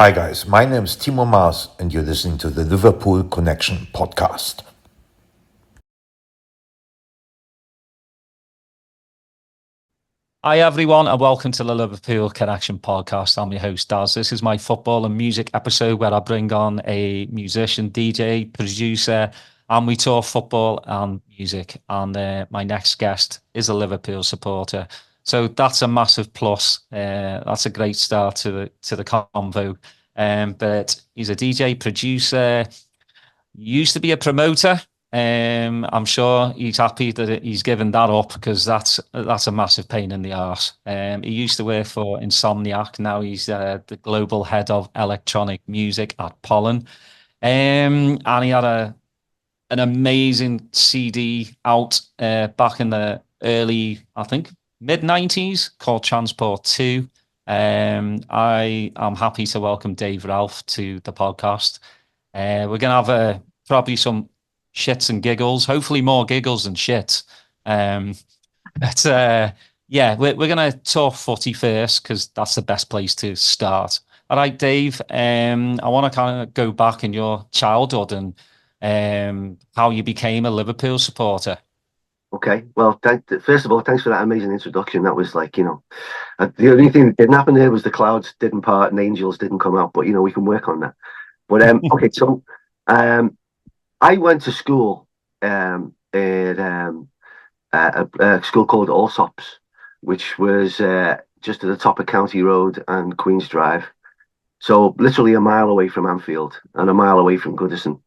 Hi guys, my name is Timo Maas and you're listening to the Liverpool Connection podcast. Hi everyone and welcome to the Liverpool Connection podcast. I'm your host Daz. This is my football and music episode where I bring on a musician, DJ, producer, and we talk football and music. And my next guest is a Liverpool supporter, so that's a massive plus. That's a great start to the convo. But he's a DJ, producer, used to be a promoter. I'm sure he's happy that he's given that up because that's a massive pain in the arse. He used to work for Insomniac. Now he's the global head of electronic music at Pollen. And he had an amazing CD out back in the early, I think, mid-90s called Transport 2. I am happy to welcome Dave Ralph to the podcast. We're going to have probably some shits and giggles, hopefully more giggles than shits. But yeah, we're going to talk footy first because that's the best place to start. All right, Dave, I want to kind of go back in your childhood and how you became a Liverpool supporter. Okay, well, first of all, thanks for that amazing introduction. That was like, the only thing that didn't happen there was the clouds didn't part and angels didn't come out, but, we can work on that. But, okay, so I went to school at a school called Allsops, which was just at the top of County Road and Queen's Drive. So literally a mile away from Anfield and a mile away from Goodison.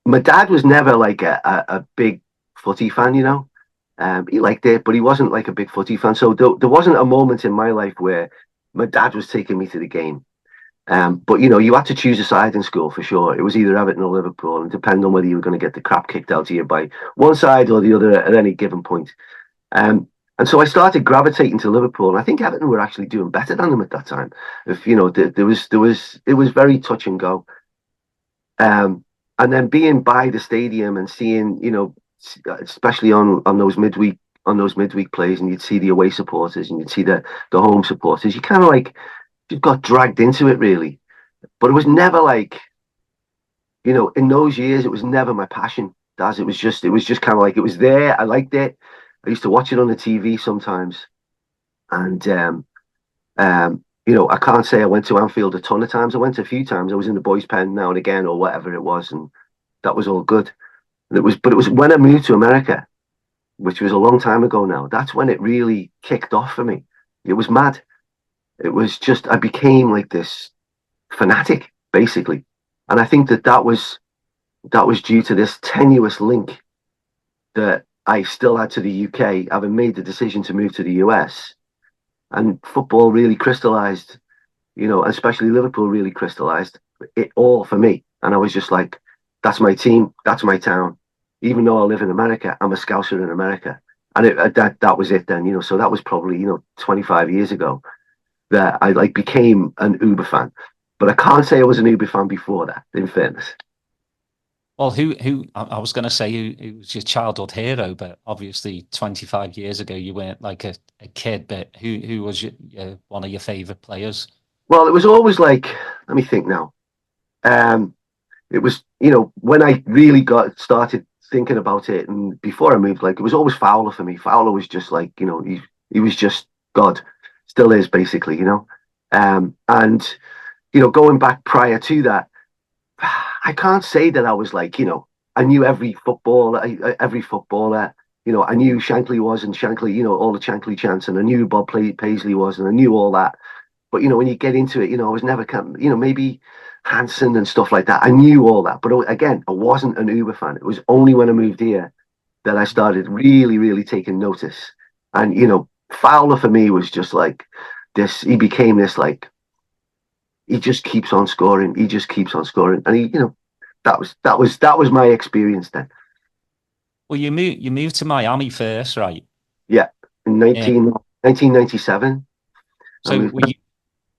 My dad was never like a big footy fan, he liked it, but he wasn't like a big footy fan. So there wasn't a moment in my life where my dad was taking me to the game. But you had to choose a side in school for sure. It was either Everton or Liverpool, and depending on whether you were going to get the crap kicked out of you by one side or the other at any given point. And so I started gravitating to Liverpool, and I think Everton were actually doing better than them at that time. If it was very touch and go. And then being by the stadium and seeing, especially on those midweek plays, and you'd see the away supporters and you'd see the home supporters, you kind of like just got dragged into it really. But it was never like, in those years, it was never my passion. It was just kind of like it was there. I liked it. I used to watch it on the TV sometimes, and I can't say I went to Anfield a ton of times. I went a few times. I was in the boys' pen now and again, or whatever it was, and that was all good. But it was when I moved to America, which was a long time ago now. That's when it really kicked off for me. It was mad. It was just I became like this fanatic, basically, and I think that was due to this tenuous link that I still had to the UK, having made the decision to move to the US. And football really crystallized, especially Liverpool really crystallized it all for me. And I was just like, that's my team, that's my town. Even though I live in America, I'm a Scouser in America. And that was it then, so that was probably, 25 years ago that I like became an Uber fan. But I can't say I was an Uber fan before that, in fairness. Well, who I was going to say who was your childhood hero, but obviously 25 years ago you weren't like a kid. But who was one of your favorite players? Well, it was always like, let me think now. It was, when I really got started thinking about it, and before I moved, like it was always Fowler for me. Fowler was just like, he was just God, still is basically, and going back prior to that. I can't say that I was like, I knew every footballer. I knew Shankly was, and Shankly, all the Shankly chants, and I knew Bob Paisley was, and I knew all that. But, when you get into it, I was never, maybe Hansen and stuff like that. I knew all that. But again, I wasn't an Uber fan. It was only when I moved here that I started really, really taking notice. And, Fowler for me was just like this. He became this like, he just keeps on scoring. He just keeps on scoring, and that was my experience then. Well, you moved to Miami first, right? Yeah, in 1997. So were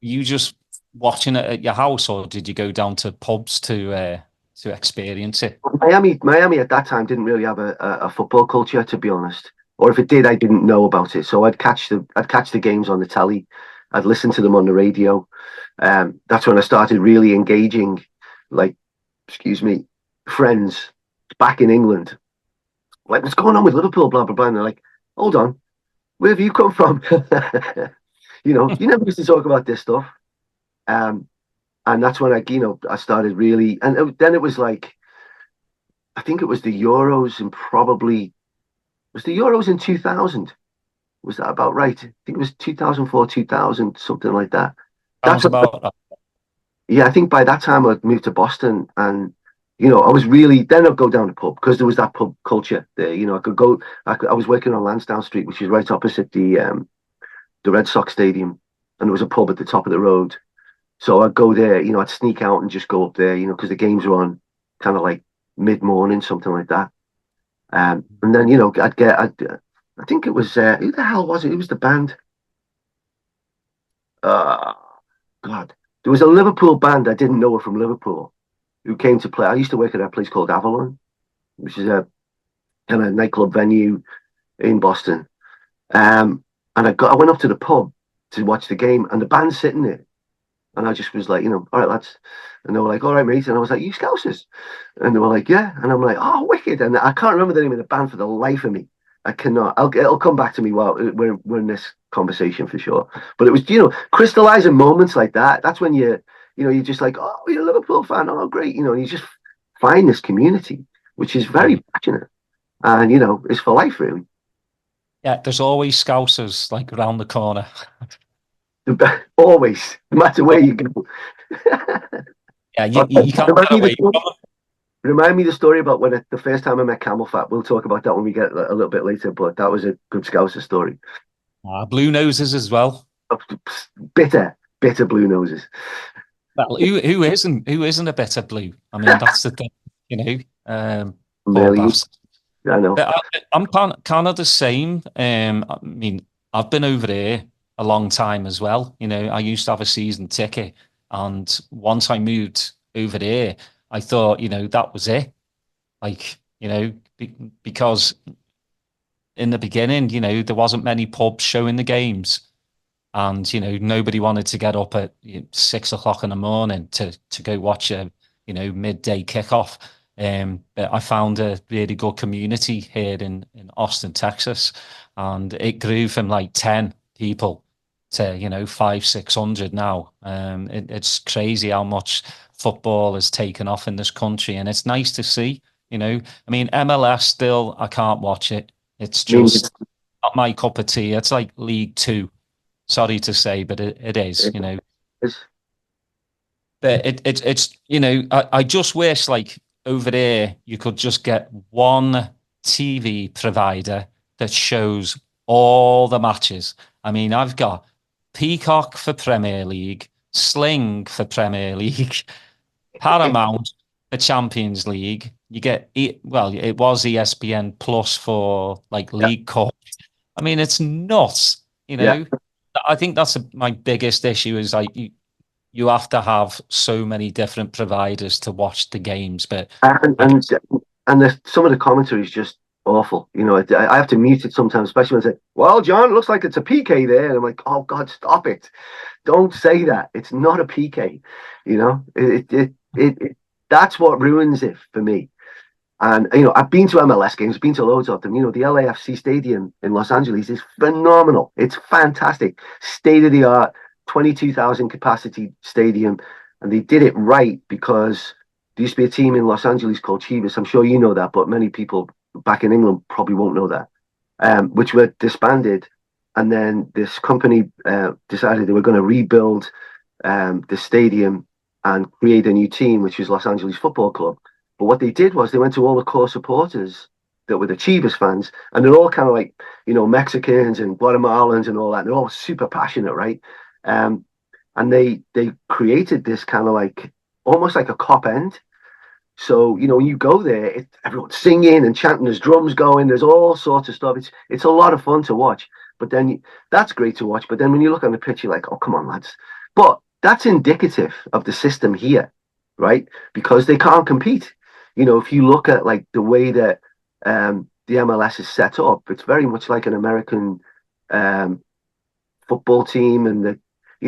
you just watching it at your house, or did you go down to pubs to experience it? Miami at that time didn't really have a football culture, to be honest. Or if it did, I didn't know about it. So I'd catch the games on the telly. I'd listen to them on the radio. That's when I started really engaging, like, excuse me, friends back in England. Like, what's going on with Liverpool? Blah blah blah. And they're like, hold on, where have you come from? You never used to talk about this stuff. And that's when I started really, and then it was like, I think it was the Euros in was the Euros in 2000. Was that about right? I think it was 2004, 2000, something like that. Sounds about. Yeah, I think by that time I'd moved to Boston, and I was really, then I'd go down the pub because there was that pub culture there. I could go. I was working on Lansdowne Street, which is right opposite the Red Sox Stadium, and there was a pub at the top of the road. So I'd go there. I'd sneak out and just go up there. Because the games were on kind of like mid-morning, something like that. And then I think it was who the hell was it? It was the band. God, there was a Liverpool band I didn't know were from Liverpool who came to play. I used to work at a place called Avalon, which is a kind of nightclub venue in Boston. And I went up to the pub to watch the game, and the band's sitting there, and I just was like, all right, lads. And they were like, all right, mate. And I was like, you Scousers? And they were like, yeah. And I'm like, oh, wicked. And I can't remember the name of the band for the life of me. I cannot. It'll come back to me while we're in this conversation for sure. But it was, crystallizing moments like that. That's when you're just like, oh, you're a Liverpool fan. Oh, great. You just find this community, which is very passionate, and it's for life, really. Yeah, there's always Scousers like around the corner. Always, no matter where you go. Yeah, you can't get away from it. Remind me the story about the first time I met Camel Fat. We'll talk about that when we get a little bit later, but that was a good Scouser story. Blue noses as well. Bitter blue noses. Well, who isn't a bitter blue? I mean, that's the thing, Really? I know. But I'm kind of the same. I mean, I've been over here a long time as well. I used to have a season ticket, and once I moved over here, I thought, that was it. Like, because in the beginning, there wasn't many pubs showing the games, and nobody wanted to get up at 6 o'clock in the morning to go watch a midday kickoff. But I found a really good community here in Austin, Texas, and it grew from like 10 people to 500-600 now. It's crazy how much football has taken off in this country, and it's nice to see. I mean, MLS still, I can't watch it. It's just not my cup of tea. It's like League Two. Sorry to say, but it is. But it's I just wish, like, over there you could just get one TV provider that shows all the matches. I mean, I've got Peacock for Premier League, Sling for Premier League, Paramount for Champions League. You get it was ESPN Plus for like League Cup. I mean, it's nuts. Yeah. I think that's my biggest issue is like you have to have so many different providers to watch the games, but some of the commentary is just awful. I have to mute it sometimes, especially when I say, "Well, John, it looks like it's a PK there," and I'm like, "Oh God, stop it! Don't say that. It's not a PK." That's what ruins it for me. And I've been to MLS games, been to loads of them. The LAFC Stadium in Los Angeles is phenomenal. It's fantastic, state of the art, 22,000 capacity stadium, and they did it right because there used to be a team in Los Angeles called Chivas. I'm sure you know that, but many people back in England probably won't know that. Which were disbanded, and then this company decided they were going to rebuild the stadium and create a new team, which was Los Angeles Football Club. But what they did was they went to all the core supporters that were the Chivas fans, and they're all kind of like, Mexicans and Guatemalans and all that. They're all super passionate, right? And they created this kind of like, almost like a cop end. So, when you go there, everyone's singing and chanting, there's drums going, there's all sorts of stuff. It's a lot of fun to watch. But then that's great to watch. But then when you look on the pitch, you're like, oh, come on, lads. But that's indicative of the system here, right? Because they can't compete. If you look at like the way that the MLS is set up, it's very much like an American football team, and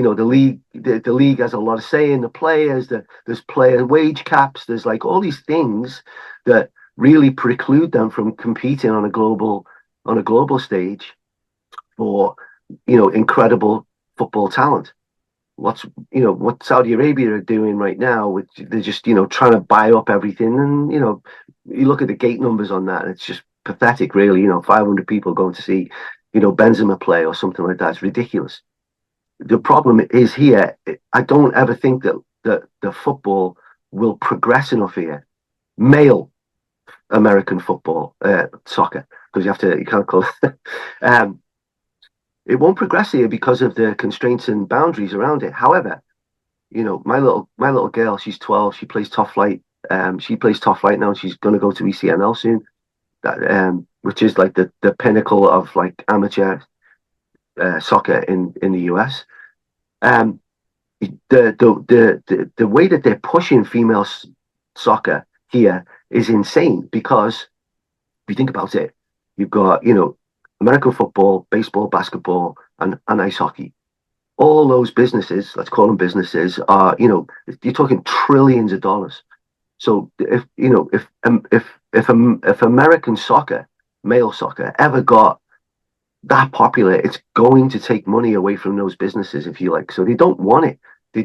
the league has a lot of say in the players. There's player wage caps. There's like all these things that really preclude them from competing on a global stage for incredible football talent. What Saudi Arabia are doing right now, which they're just trying to buy up everything, and you look at the gate numbers on that, and it's just pathetic, really. 500 people going to see Benzema play or something like that. It's ridiculous. The problem is here. I don't ever think that the football will progress enough here. Male American football, soccer, because you can't call it. It won't progress here because of the constraints and boundaries around it. However, my little girl, she's 12. She plays top flight. She plays top flight now. She's going to go to ECNL soon. That which is like the pinnacle of like amateur soccer in the US. The way that they're pushing female soccer here is insane, because if you think about it, you've got American football, baseball, basketball, and ice hockey. All those businesses, let's call them businesses, are you're talking trillions of dollars. So if American soccer, male soccer, ever got that popular, it's going to take money away from those businesses, if you like. So they don't want it. They've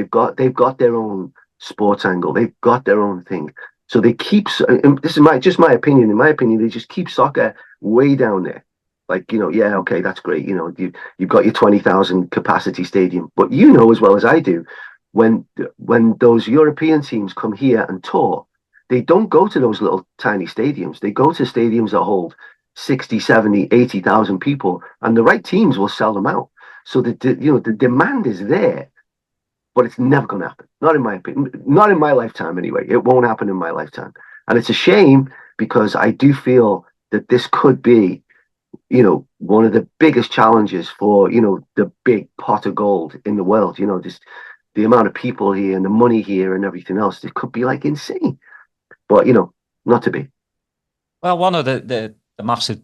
got their own sports angle. They've got their own thing. So they keep. This is just my opinion. In my opinion, they just keep soccer way down there. Like yeah, okay, that's great. You've got your 20,000 capacity stadium, but as well as I do, when those European teams come here and tour, they don't go to those little tiny stadiums. They go to stadiums that hold 60, 70, 80,000 people, and the right teams will sell them out. So the demand is there, but it's never going to happen. Not in my opinion. Not in my lifetime, anyway. It won't happen in my lifetime, and it's a shame, because I do feel that this could be, one of the biggest challenges for the big pot of gold in the world. Just the amount of people here and the money here and everything else. It could be like insane, but not to be. Well, one of the massive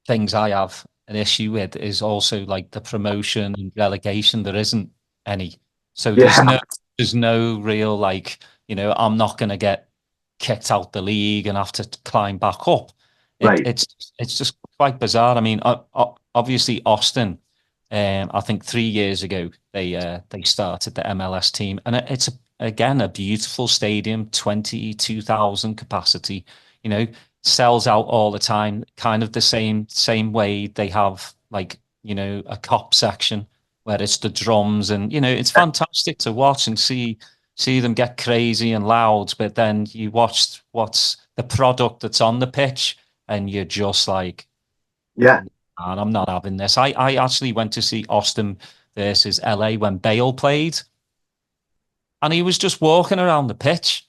things I have an issue with is also like the promotion and relegation. There isn't any. So there's no real, like, I'm not going to get kicked out the league and have to climb back up. Right. It's just quite bizarre. I mean, obviously Austin, I think 3 years ago they started the MLS team, and it's again a beautiful stadium, 22,000 capacity. Sells out all the time. Kind of the same way they have, like, a cop section where it's the drums, and it's fantastic to watch and see them get crazy and loud. But then you watch what's the product that's on the pitch, and you're just like, yeah, man, I'm not having this. I actually went to see Austin versus LA when Bale played, and he was just walking around the pitch.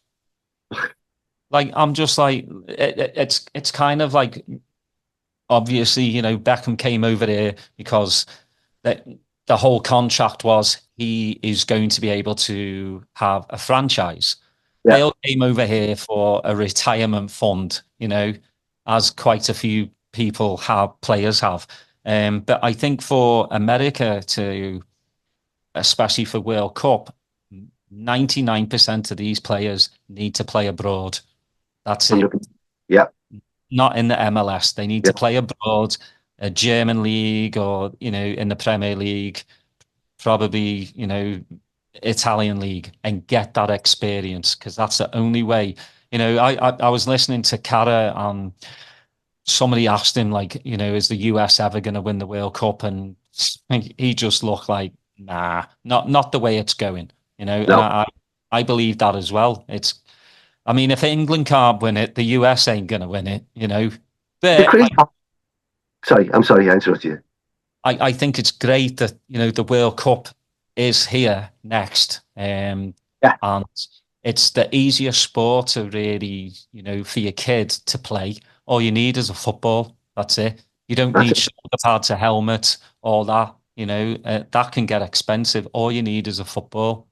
Like, I'm just like, it's kind of like, obviously, Beckham came over there because the whole contract was he is going to be able to have a franchise. Yeah. Bale came over here for a retirement fund, as quite a few players have. But I think for America to, especially for World Cup, 99% of these players need to play abroad. That's it. Yeah. Not in the MLS. They need to play abroad, a German league, or, in the Premier League, probably, Italian league, and get that experience, because that's the only way. I was listening to Cara, and somebody asked him, like, is the US ever going to win the World Cup? And he just looked like, nah, not the way it's going, No. And I believe that as well. I mean, if England can't win it, the US ain't going to win it, But sorry, I'm sorry, I interrupted you. I think it's great that, the World Cup is here next. And it's the easiest sport to really, for your kid to play. All you need is a football. That's it. You don't need shoulder pads, a helmet, all that. That can get expensive. All you need is a football.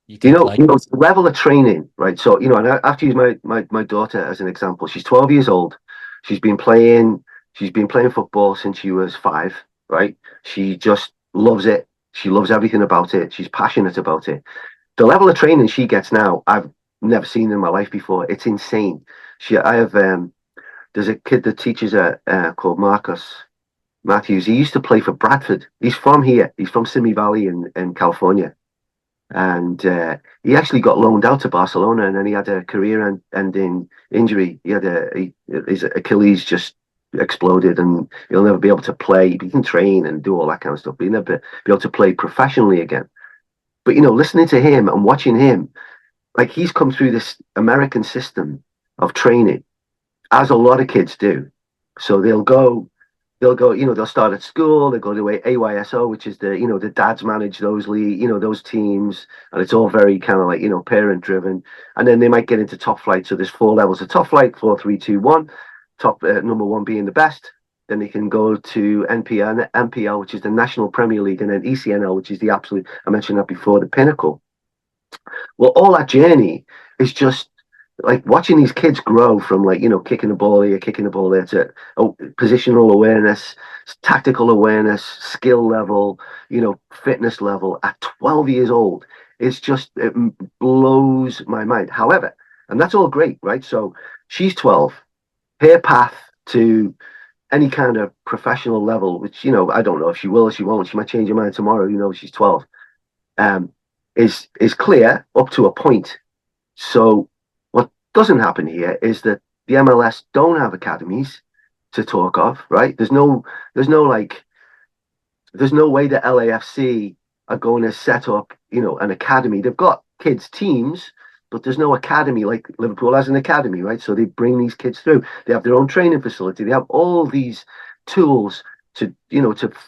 The level of training, right? So, and I have to use my daughter as an example. She's 12 years old. She's been playing football since she was 5, right? She just loves it. She loves everything about it. She's passionate about it. The level of training she gets now, I've never seen in my life before. It's insane. I have there's a kid that teaches called Marcus Matthews. He used to play for Bradford. He's from here. He's from Simi Valley in California. And he actually got loaned out to Barcelona, and then he had a career-ending injury. His Achilles just exploded, and he'll never be able to play. He can train and do all that kind of stuff, but he'll never be able to play professionally again. But listening to him and watching him, like, he's come through this American system of training, as a lot of kids do. So they'll go, they'll start at school, they go to AYSO, which is the dads manage those those teams, and it's all very kind of like, parent driven. And then they might get into top flight. So there's 4 levels of top flight: 4, 3, 2, 1. Top number 1 being the best. Then they can go to NPL, which is the National Premier League, and then ECNL, which is the absolute, I mentioned that before, the pinnacle. Well, all that journey is just like watching these kids grow from, like, kicking the ball here, kicking the ball there, to positional awareness, tactical awareness, skill level, fitness level at 12 years old. It blows my mind. However, and that's all great, right? So she's 12. Her path to any kind of professional level, which, I don't know if she will or she won't. She might change her mind tomorrow. She's 12. Is clear up to a point. So what doesn't happen here is that the MLS don't have academies to talk of, right? There's no way that LAFC are going to set up, an academy. They've got kids teams, but there's no academy like Liverpool has an academy, right? So they bring these kids through. They have their own training facility. They have all these tools to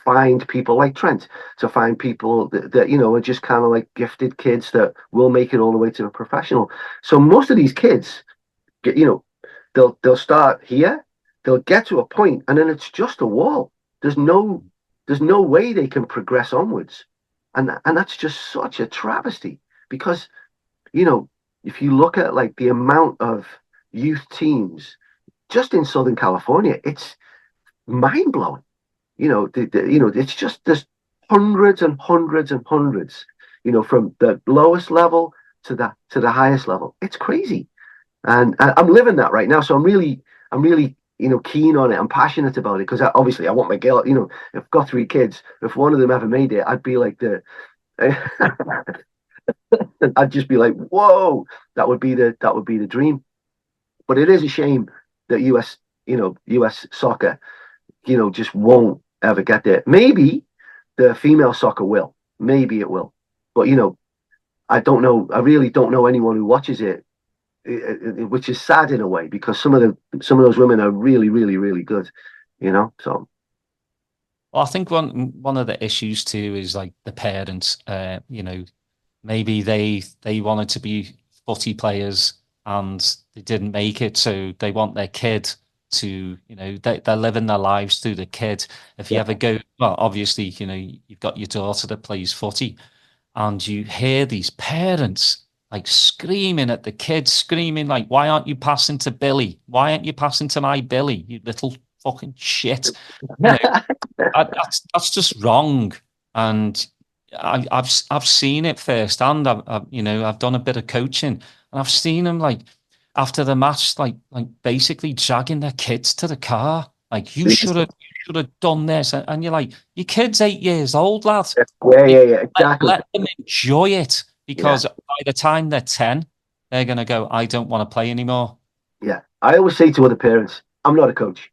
find people like Trent, to find people that are just kind of like gifted kids that will make it all the way to a professional. So most of these kids get, they'll start here, they'll get to a point, and then it's just a wall. There's no way they can progress onwards. And that's just such a travesty, because, if you look at, like, the amount of youth teams just in Southern California, it's mind blowing. It's just, there's hundreds and hundreds and hundreds, from the lowest level to the highest level. It's crazy, and I'm living that right now. So I'm really keen on it. I'm passionate about it, because obviously I want my girl. I've got 3 kids. If one of them ever made it, I'd be like I'd just be like, whoa, that would be the dream. But it is a shame that US soccer, just won't ever get there. Maybe the female soccer will. Maybe it will. But, I don't know. I really don't know anyone who watches it, which is sad in a way, because some of those women are really, really, really good, so. Well, I think one of the issues too is, like, the parents. Maybe they wanted to be footy players and they didn't make it, so they want their kid to, they're living their lives through the kid. If you ever go, well, obviously, you've got your daughter that plays footy, and you hear these parents, like, screaming at the kids, screaming like, "Why aren't you passing to Billy? Why aren't you passing to my Billy? You little fucking shit!" That's just wrong. And I've seen it firsthand. I've done a bit of coaching, and I've seen them, like, after the match, like basically dragging their kids to the car. Like, you should have done this, and you're like, your kid's 8 years old, lad. Yeah, exactly. Let them enjoy it, because by the time they're 10, they're gonna go, I don't want to play anymore. Yeah, I always say to other parents, I'm not a coach.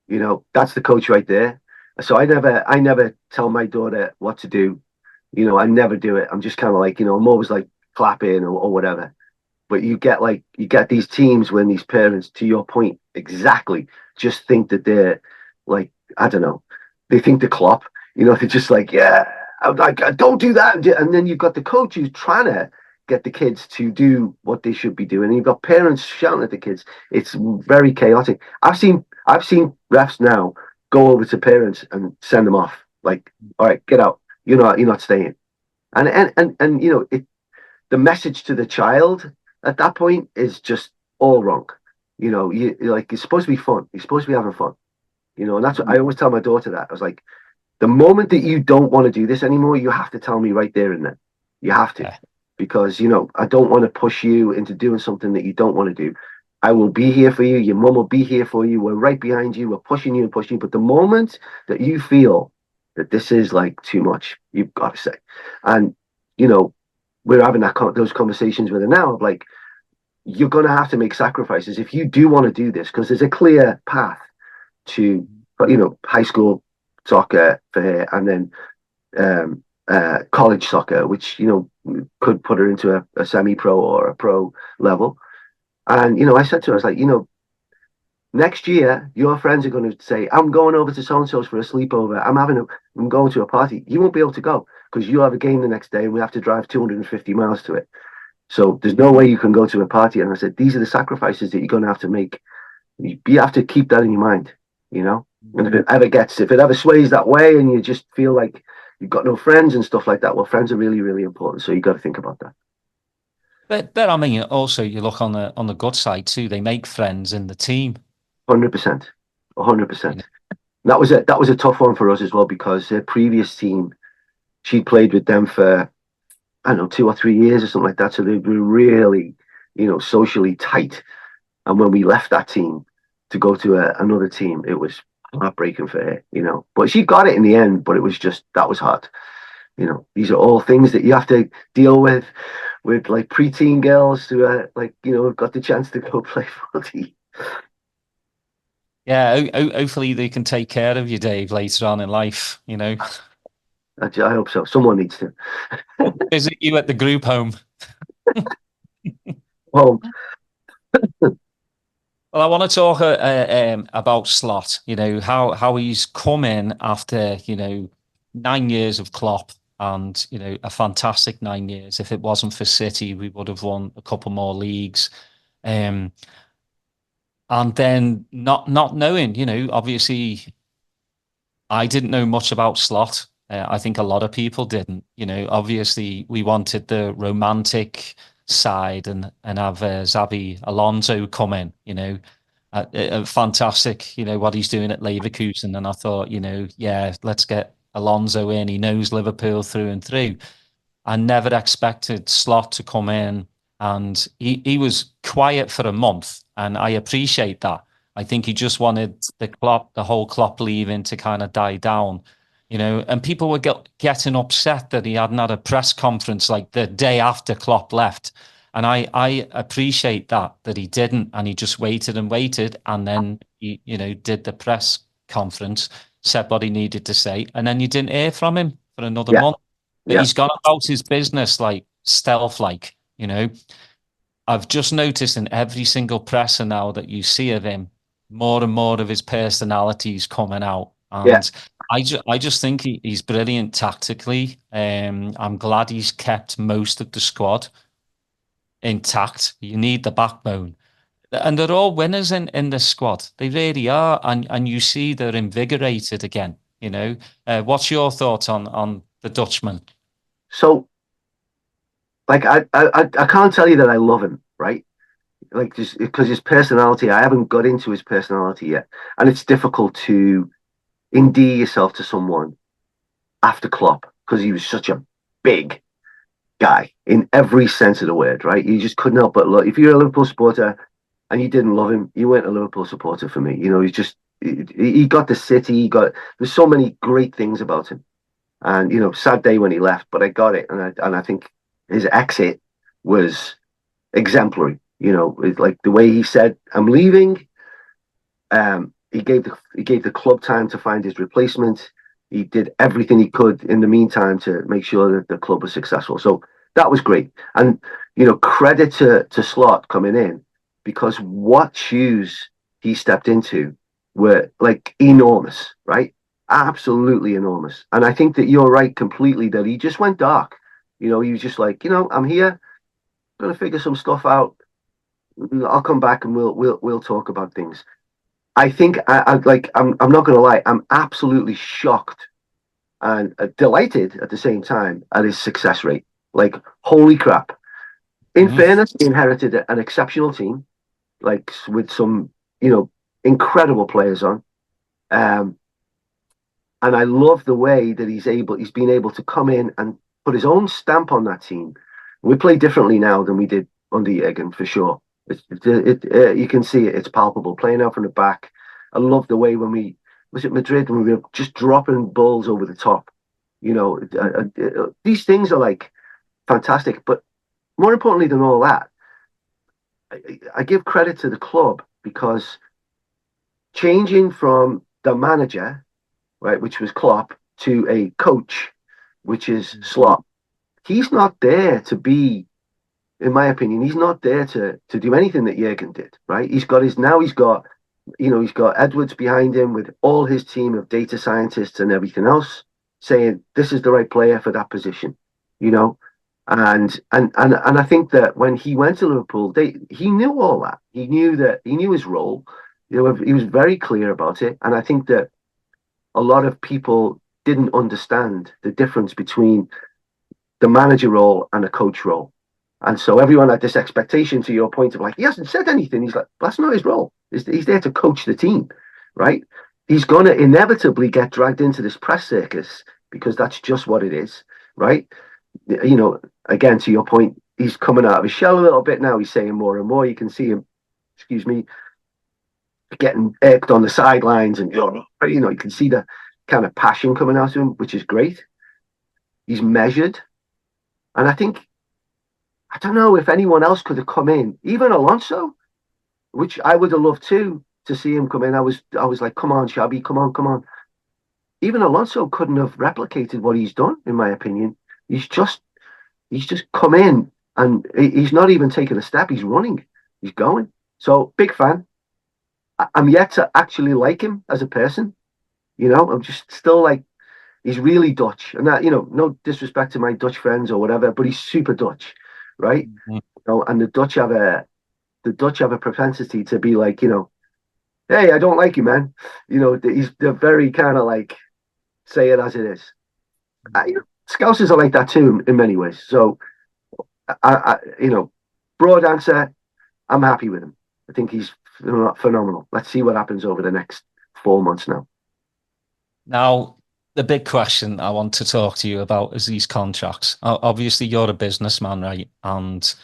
That's the coach right there. So I never tell my daughter what to do. I never do it. I'm just kind of like, I'm always like clapping or whatever. But you get these teams when these parents, to your point, exactly, just think that they're like, I don't know, they think the Klopp, they're just like, yeah, I'm like, don't do that. And then you've got the coach who's trying to get the kids to do what they should be doing. And you've got parents shouting at the kids. It's very chaotic. I've seen refs now go over to parents and send them off. Like, all right, get out. You're not staying. And the message to the child at that point is just all wrong. It's supposed to be fun. You're supposed to be having fun. And that's what I always tell my daughter that. I was like, The moment that you don't want to do this anymore, you have to tell me right there and then. You have to, because I don't want to push you into doing something that you don't want to do. I will be here for you. Your mum will be here for you. We're right behind you. We're pushing you and pushing you. But the moment that you feel that this is like too much, you've got to say. And we're having those conversations with her now of like, you're going to have to make sacrifices if you do want to do this, because there's a clear path to high school soccer for her, and then college soccer, which could put her into a semi-pro or a pro level. And I said to her, I was like, next year your friends are going to say, I'm going over to so and so's for a sleepover, I'm going to a party. You won't be able to go because you have a game the next day and we have to drive 250 miles to it. So there's no way you can go to a party. And I said, these are the sacrifices that you're going to have to make. You have to keep that in your mind, And if it ever sways that way and you just feel like you've got no friends and stuff like that, well, friends are really, really important. So you got to think about that. But I mean, also you look on the good side too. They make friends in the team. 100%, 100%. That was a tough one for us as well, because her previous team, she played with them for, I don't know, 2 or 3 years or something like that. So they were really, socially tight. And when we left that team to go to another team, it was heartbreaking for her, But she got it in the end, but it was just, that was hard. These are all things that you have to deal with like preteen girls who are like, got the chance to go play footy. Yeah, hopefully they can take care of you, Dave, later on in life, I hope so. Someone needs to. Visit you at the group home. Well, I want to talk about Slot, how he's come in after, 9 years of Klopp and, a fantastic 9 years. If it wasn't for City, we would have won a couple more leagues. And then not knowing, obviously I didn't know much about Slot. I think a lot of people didn't, obviously we wanted the romantic side and have Xabi Alonso come in, fantastic, what he's doing at Leverkusen. And I thought, yeah, let's get Alonso in. He knows Liverpool through and through. I never expected Slot to come in, and he was quiet for a month, and I appreciate that. I think he just wanted the whole Klopp leaving to kind of die down, and people were getting upset that he hadn't had a press conference like the day after Klopp left. And I appreciate that he didn't, and he just waited and waited, and then he, did the press conference, said what he needed to say, and then you didn't hear from him for another month. But he's gone about his business like stealth, I've just noticed in every single presser now that you see of him, more and more of his personality is coming out. And I just think he's brilliant tactically. I'm glad he's kept most of the squad intact. You need the backbone. And they're all winners in this squad. They really are. And you see they're invigorated again, What's your thoughts on the Dutchman? So, like, I can't tell you that I love him, right? Like, just because his personality, I haven't got into his personality yet. And it's difficult to endear yourself to someone after Klopp, because he was such a big guy in every sense of the word, right? You just couldn't help but look. If you're a Liverpool supporter and you didn't love him, you weren't a Liverpool supporter for me. He's just, he got the city, there's so many great things about him. And, sad day when he left, but I got it. And I think his exit was exemplary. It's like the way he said, I'm leaving. He gave the club time to find his replacement. He did everything he could in the meantime to make sure that the club was successful. So that was great. And, credit to Slot coming in, because what shoes he stepped into were like enormous, right? Absolutely enormous. And I think that you're right completely that he just went dark. He was just like, I'm here, I'm gonna figure some stuff out. I'll come back and we'll talk about things. I think I'm not gonna lie, I'm absolutely shocked and delighted at the same time at his success rate. Like, holy crap. In fairness, he inherited an exceptional team, like with some, incredible players on. And I love the way that he's been able to come in and put his own stamp on that team. We play differently now than we did under Jurgen, for sure. You can see it. It's palpable. Playing out from the back. I love the way when we was at Madrid when we were just dropping balls over the top. These things are like fantastic. But more importantly than all that, I give credit to the club because changing from the manager, right, which was Klopp, to a coach, which is Slot, he's not there to be, in my opinion, he's not there to do anything that Jurgen did, right? He's got Edwards behind him with all his team of data scientists and everything else saying this is the right player for that position, And I think that when he went to Liverpool, he knew all that. He knew his role. He was very clear about it. And I think that a lot of people didn't understand the difference between the manager role and a coach role. And so everyone had this expectation, to your point, of like, he hasn't said anything. He's like, that's not his role. He's there to coach the team, right? He's going to inevitably get dragged into this press circus because that's just what it is, right? Again, to your point, he's coming out of his shell a little bit now. He's saying more and more. You can see him, getting irked on the sidelines, and you can see the kind of passion coming out of him, which is great. He's measured, and I don't know if anyone else could have come in, even Alonso, which I would have loved to see him come in. I was like, come on, Shabby, come on. Even Alonso couldn't have replicated what he's done, in my opinion. He's just come in, and he's not even taking a step. He's running. He's going. So, big fan. I'm yet to actually like him as a person. I'm just still like, he's really Dutch. And that, no disrespect to my Dutch friends or whatever, but he's super Dutch, right? Mm-hmm. And the Dutch have a propensity to be like, hey, I don't like you, man. They're very kind of like, say it as it is. Scousers are like that too in many ways. So, broad answer, I'm happy with him. I think he's phenomenal. Let's see what happens over the next 4 months now. Now, the big question I want to talk to you about is these contracts. Obviously, you're a businessman, right? And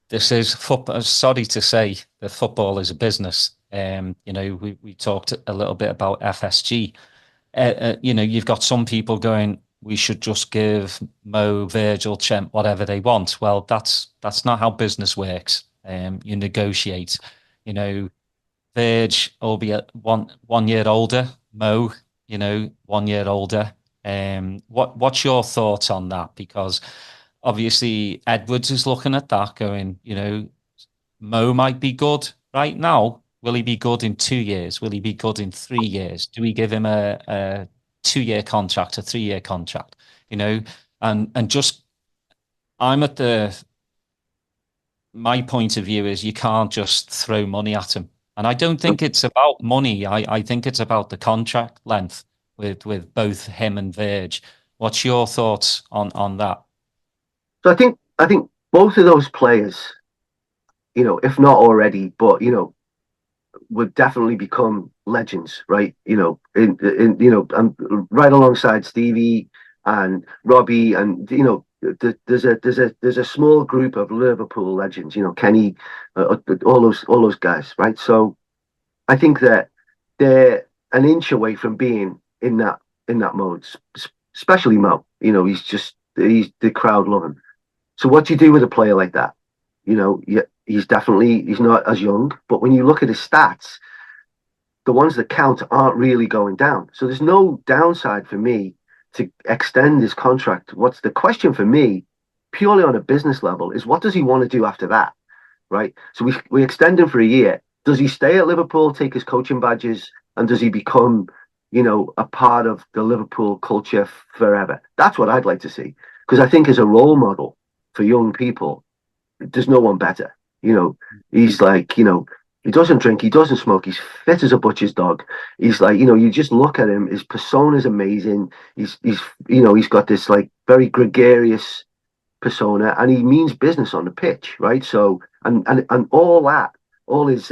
this is football. Sorry to say that football is a business. We talked a little bit about FSG. You've got some people going, we should just give Mo, Virgil, Champ, whatever they want. Well, that's not how business works. You negotiate. Virg, albeit one year older, Mo, 1 year older. What's your thoughts on that? Because obviously Edwards is looking at that going, Mo might be good right now. Will he be good in 2 years? Will he be good in 3 years? Do we give him a 2-year contract, a 3-year contract? And just I'm at my point of view is you can't just throw money at him. And I don't think it's about money. I think it's about the contract length with both him and Virg. What's your thoughts on that? So I think both of those players, if not already, but would definitely become legends, right? And right alongside Stevie and Robbie, and there's a small group of Liverpool legends, Kenny, all those guys, right? So I think that they're an inch away from being in that mode, especially Mo. He's the crowd love him. So what do you do with a player like that? He's not as young, but when you look at his stats, the ones that count aren't really going down. So there's no downside for me to extend his contract. What's the question for me, purely on a business level, is what does he want to do after that, right? So we extend him for a year. Does he stay at Liverpool, take his coaching badges, and does he become, a part of the Liverpool culture forever? That's what I'd like to see, because I think as a role model for young people, there's no one better. He's like, he doesn't drink, he doesn't smoke, he's fit as a butcher's dog. He's like, you just look at him, his persona is amazing. He's got this like very gregarious persona, and he means business on the pitch, right? So and all that, all his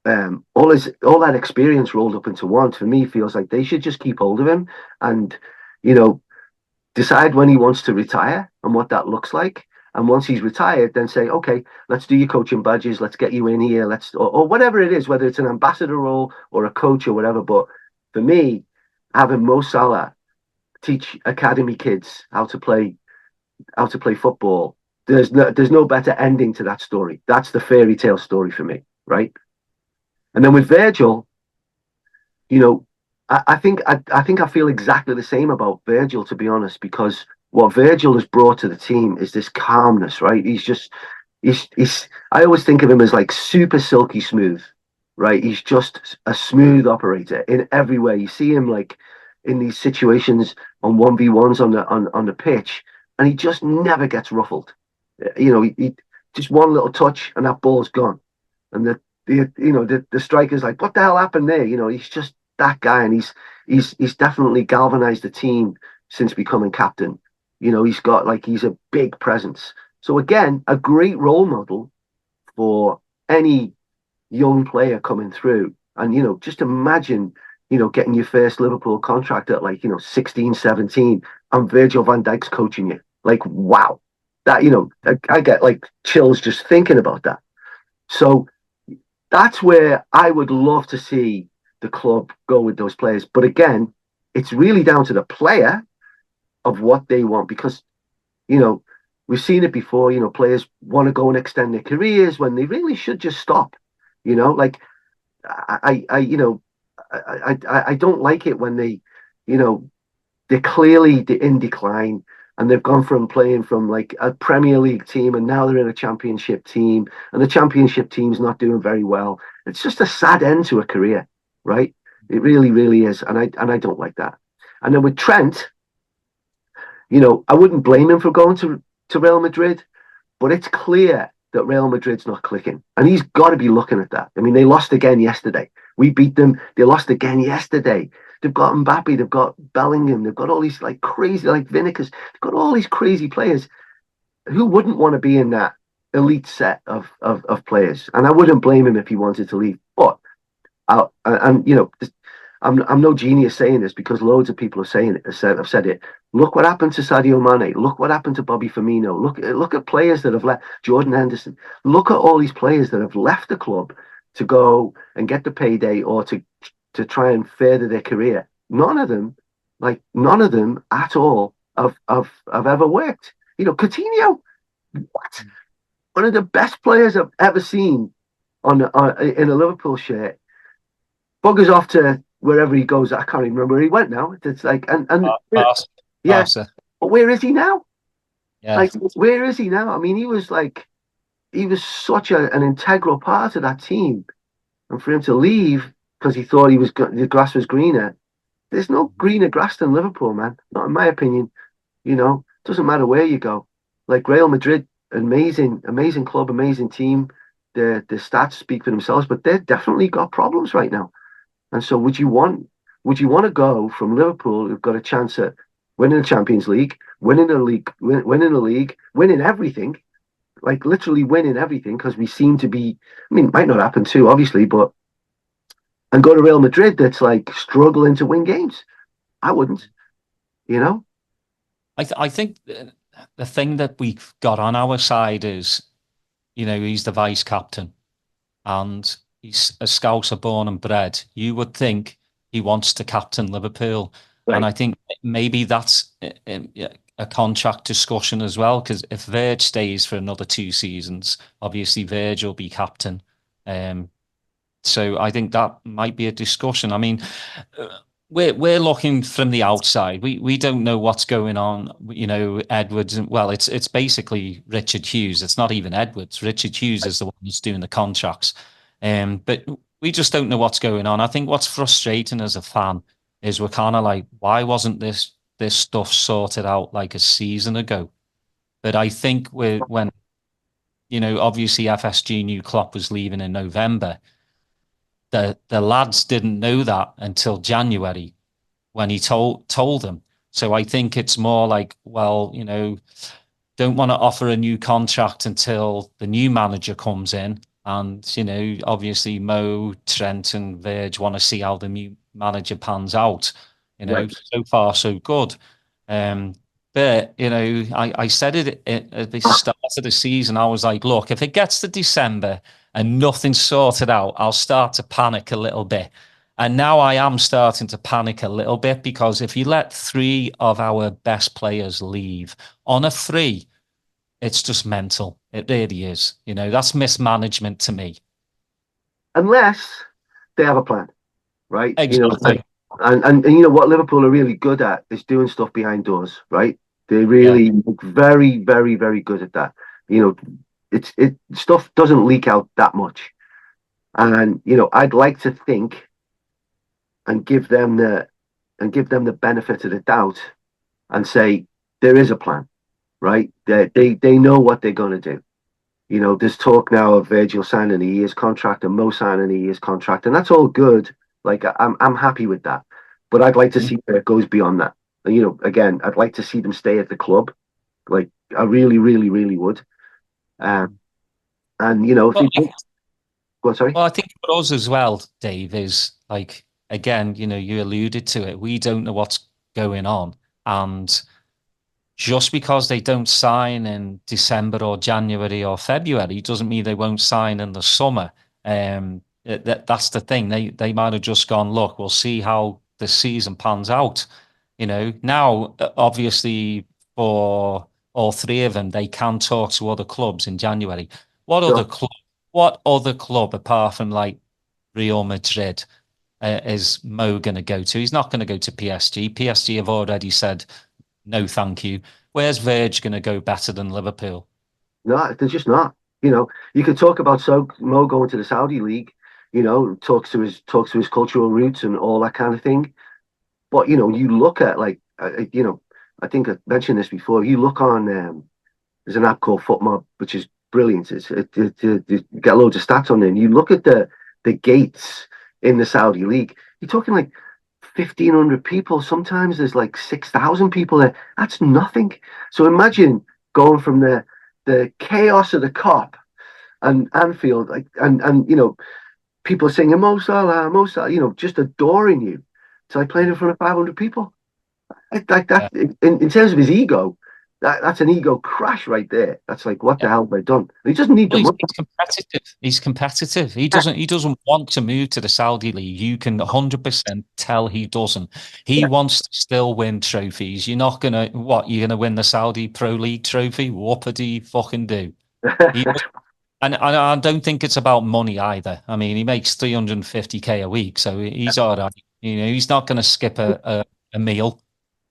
all that experience rolled up into one, for me, feels like they should just keep hold of him and, you know, decide when he wants to retire and what that looks like. And once he's retired, then say, okay, let's do your coaching badges. Let's get you in here. Or whatever it is, whether it's an ambassador role or a coach or whatever. But for me, having Mo Salah teach academy kids how to play football, there's no better ending to that story. That's the fairy tale story for me, right? And then with Virgil, you know, I think I feel exactly the same about Virgil, to be honest, because what Virgil has brought to the team is this calmness, right? He's I always think of him as like super silky smooth, right? He's just a smooth operator in every way. You see him like in these situations on 1v1s on the pitch, and he just never gets ruffled. You know, he just one little touch and that ball's gone. And the striker's like, what the hell happened there? You know, he's just that guy, and he's definitely galvanized the team since becoming captain. You know, he's a big presence. So again, a great role model for any young player coming through. And, you know, just imagine, you know, getting your first Liverpool contract at like, you know, 16, 17, and Virgil van Dijk's coaching you. Like, wow. That, you know, I get like chills just thinking about that. So that's where I would love to see the club go with those players. But again, it's really down to the player of what they want, because, you know, we've seen it before. You know, players want to go and extend their careers when they really should just stop. You know, like I don't like it when they, you know, they're clearly in decline, and they've gone from playing from like a Premier League team and now they're in a Championship team, and the Championship team's not doing very well. It's just a sad end to a career, right? It really, really is, and I don't like that. And then with Trent, you know, I wouldn't blame him for going to Real Madrid, but it's clear that Real Madrid's not clicking, and he's got to be looking at that. I mean, they lost again yesterday. We beat them. They lost again yesterday. They've got Mbappe, they've got Bellingham, they've got all these like crazy, like Vinicius, they've got all these crazy players. Who wouldn't want to be in that elite set of players? And I wouldn't blame him if he wanted to leave. But you know, I'm no genius saying this, because loads of people are saying it. Have said it. Look what happened to Sadio Mane. Look what happened to Bobby Firmino. Look at players that have left. Jordan Henderson. Look at all these players that have left the club to go and get the payday, or to try and further their career. None of them at all have ever worked. You know, Coutinho, what? One of the best players I've ever seen in a Liverpool shirt, buggers off to wherever he goes. I can't even remember where he went now. It's like, yeah, but where is he now? Yeah. Like, where is he now? I mean, he was such an integral part of that team, and for him to leave because he thought the grass was greener. There's no greener grass than Liverpool, man. Not in my opinion. You know, doesn't matter where you go. Like Real Madrid, amazing club, amazing team. The stats speak for themselves, but they've definitely got problems right now. And so, would you want to go from Liverpool, who've got a chance at winning the Champions League, winning the league, winning everything, like literally winning everything, because we seem to be. I mean, it might not happen too, obviously, but. And go to Real Madrid that's like struggling to win games. I wouldn't, you know? I think the thing that we've got on our side is, you know, he's the vice captain and he's a Scouser born and bred. You would think he wants to captain Liverpool. Right. And I think maybe that's a contract discussion as well, because if Virg stays for another 2 seasons, obviously Virg will be captain. So I think that might be a discussion. I mean, we're looking from the outside. We don't know what's going on. You know, Edwards. Well, it's basically Richard Hughes. It's not even Edwards. Richard Hughes is the one who's doing the contracts. But we just don't know what's going on. I think what's frustrating as a fan is we're kind of like, why wasn't this stuff sorted out like a season ago? But I think when, you know, obviously FSG knew Klopp was leaving in November. The lads didn't know that until January when he told them. So I think it's more like, well, you know, don't want to offer a new contract until the new manager comes in And, obviously Mo, Trent and Verge want to see how the new manager pans out. Right. So far so good. Um, but, I said it at the start of the season. I was like, look, if it gets to December and nothing's sorted out, I'll start to panic a little bit. And now I am starting to panic a little bit, because if you let 3 of our best players leave on a free, it's just mental. It really is. That's mismanagement to me. Unless they have a plan, right? Exactly. And you know what Liverpool are really good at is doing stuff behind doors, right? They Yeah. really look very, very, very good at that. You know, it stuff doesn't leak out that much. And I'd like to think and give them the benefit of the doubt and say there is a plan, right? They know what they're going to do. There's talk now of Virgil signing a year's contract and Mo signing a year's contract, and that's all good. Like I'm happy with that, but I'd like to see where it goes beyond that. And, again, I'd like to see them stay at the club. Like I really, really, really would. And if Well, they do, well, sorry. well, I think for us as well, Dave, is like, again, you alluded to it. We don't know what's going on. And just because they don't sign in December or January or February doesn't mean they won't sign in the summer. That's the thing. They might have just gone, look, we'll see how the season pans out. Now, obviously, for all 3 of them, they can talk to other clubs in January. What other Sure. club? What other club apart from like Real Madrid is Mo going to go to? He's not going to go to PSG. PSG have already said no, thank you. Where's Verge going to go better than Liverpool? No, they're just not. You could talk about Mo going to the Saudi league. Talks to his cultural roots and all that kind of thing. But you look at like I think I mentioned this before. You look on there's an app called FootMob, which is brilliant. You get loads of stats on there. And you look at the gates in the Saudi league. You're talking like 1,500 people. Sometimes there's like 6,000 people there. That's nothing. So imagine going from the chaos of the Kop and Anfield, like and people singing Mo Salah, Mo Salah, just adoring you. So I played in front of 500 people. Like Yeah. that, in terms of his ego, that's an ego crash right there. That's like, what the hell have I done? He doesn't need the Well, he's, money. he's competitive. He's competitive. He doesn't want to move to the Saudi league. You can 100% tell he doesn't. He Yeah. wants to still win trophies. You're not gonna what? You're gonna win the Saudi Pro League trophy? Whoopity fucking do. He and I don't think it's about money either. I mean, he makes 350K a week, so he's all right. He's not going to skip a meal.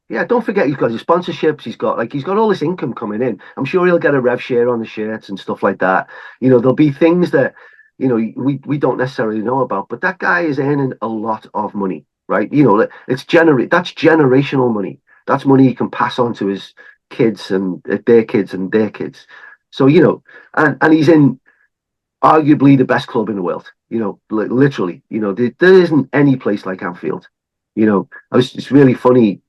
Yeah, don't forget he's got his sponsorships. He's got all this income coming in. I'm sure he'll get a rev share on the shirts and stuff like that. There'll be things that we don't necessarily know about, but that guy is earning a lot of money, right? That's generational money. That's money he can pass on to his kids and their kids and their kids. So and he's in arguably the best club in the world. Literally. There isn't any place like Anfield. It's really funny.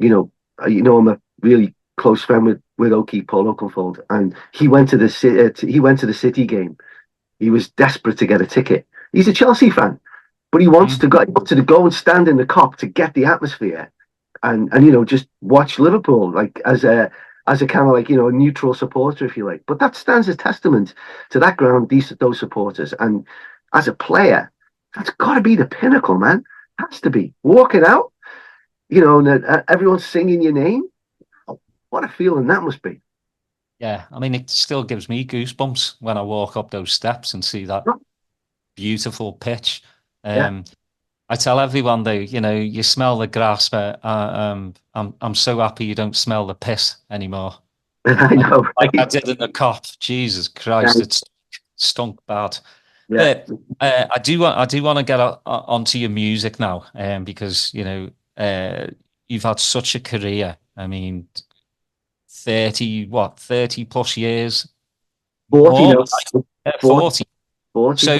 I'm a really close friend with Oki, Paul Oakenfold, and he went to the City game. He was desperate to get a ticket. He's a Chelsea fan, but he wants to go and stand in the Kop to get the atmosphere and just watch Liverpool like as a kind of like a neutral supporter, if you like. But that stands as testament to that ground, those supporters, and as a player, that's got to be the pinnacle, man. Has to be walking out, and everyone's singing your name. Oh, what a feeling that must be. Yeah, I mean, it still gives me goosebumps when I walk up those steps and see that beautiful pitch. Yeah, Um, I tell everyone though, you smell the grass, but I'm so happy you don't smell the piss anymore. I Like know, like I right? did in the cop. Jesus Christ, Yeah, it stunk bad. yeah. But I do want to get onto your music now, because you've had such a career. I mean, 30 plus years 40 more, now. 40, 40. 40. So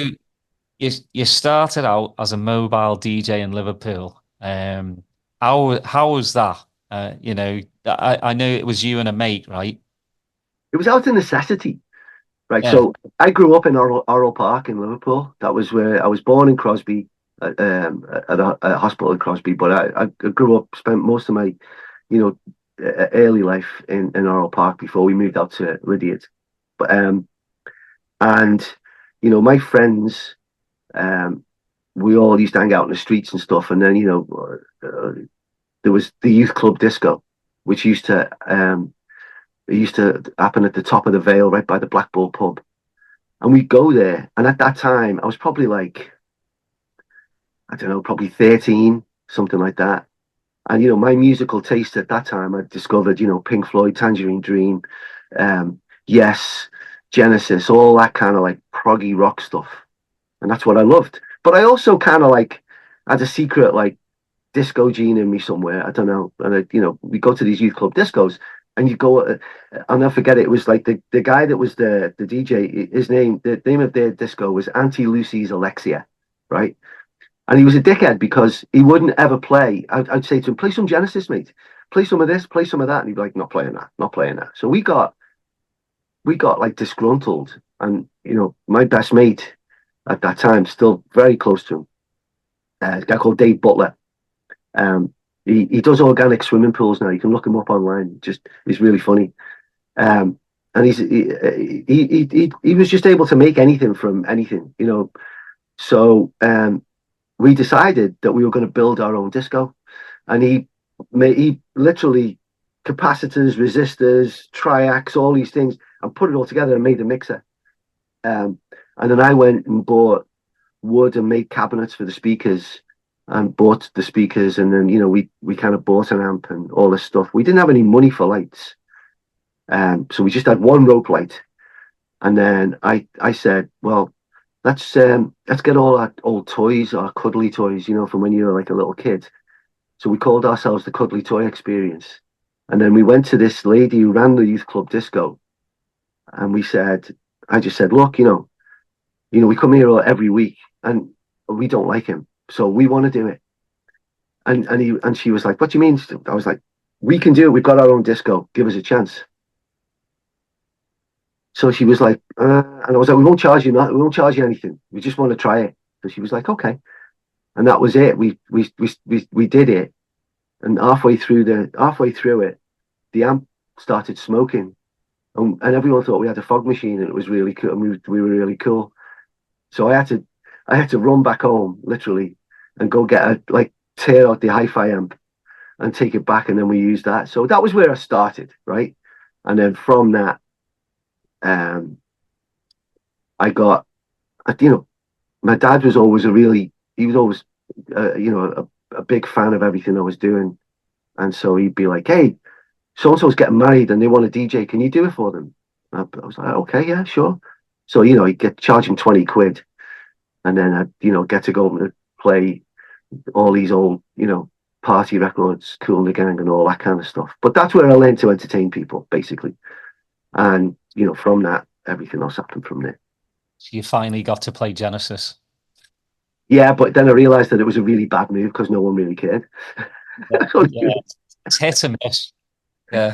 you started out as a mobile DJ in Liverpool. How was that? I know it was you and a mate, right? It was out of necessity. Right. Yeah. So I grew up in Orrell Park in Liverpool. That was where I was born in Crosby, at a hospital in Crosby. But I grew up, spent most of my, you know, early life in Orrell Park before we moved out to Lydiard. But and my friends, we all used to hang out in the streets and stuff. And then there was the youth club disco, which used to it used to happen at the top of the Vale, right by the Black Bull pub. And we'd go there. And at that time, I was probably like, I don't know, probably 13, something like that. And, my musical taste at that time, I discovered, Pink Floyd, Tangerine Dream, Yes, Genesis, all that kind of like proggy rock stuff. And that's what I loved. But I also kind of like had a secret like disco gene in me somewhere. I don't know. And, we go to these youth club discos and you go, I'll never forget it. It was like the guy that was the DJ, the name of their disco was Auntie Lucy's Alexia, right? And he was a dickhead because he wouldn't ever play. I'd say to him, play some Genesis, mate. Play some of this, play some of that. And he'd be like, not playing that, not playing that. So we got like disgruntled. And, my best mate at that time, still very close to him, a guy called Dave Butler. He does organic swimming pools now. You can look him up online. He's really funny. And he was just able to make anything from anything, So we decided that we were going to build our own disco, and he literally capacitors, resistors, triacs, all these things, and put it all together and made a mixer. And then I went and bought wood and made cabinets for the speakers, and bought the speakers, and then we kind of bought an amp and all this stuff. We didn't have any money for lights, so we just had one rope light. And then I said, well, let's get all our old toys, our cuddly toys, from when you were like a little kid. So we called ourselves the Cuddly Toy Experience. And then we went to this lady who ran the youth club disco, and I just said, look, we come here every week, and we don't like him, so we want to do it. And she was like, what do you mean? I was like, we can do it. We've got our own disco. Give us a chance. So she was like, and I was like, we won't charge you anything. We just want to try it. So she was like, okay. And that was it. We did it. And halfway through it, the amp started smoking. And everyone thought we had a fog machine, and it was really cool. And we were really cool. So I had to run back home, literally, and go tear out the hi-fi amp and take it back, and then we used that. So that was where I started, right? And then from that, I got, my dad was always he was always, a big fan of everything I was doing. And so he'd be like, hey, so-and-so's getting married and they want a DJ. Can you do it for them? I was like, okay, yeah, sure. So, he'd charge him 20 quid. And then I'd, get to go and play all these old, party records, Kool and the Gang and all that kind of stuff. But that's where I learned to entertain people, basically. And, from that, everything else happened from there. So you finally got to play Genesis. Yeah, but then I realized that it was a really bad move because no one really cared. Yeah. It's hit and miss. Yeah.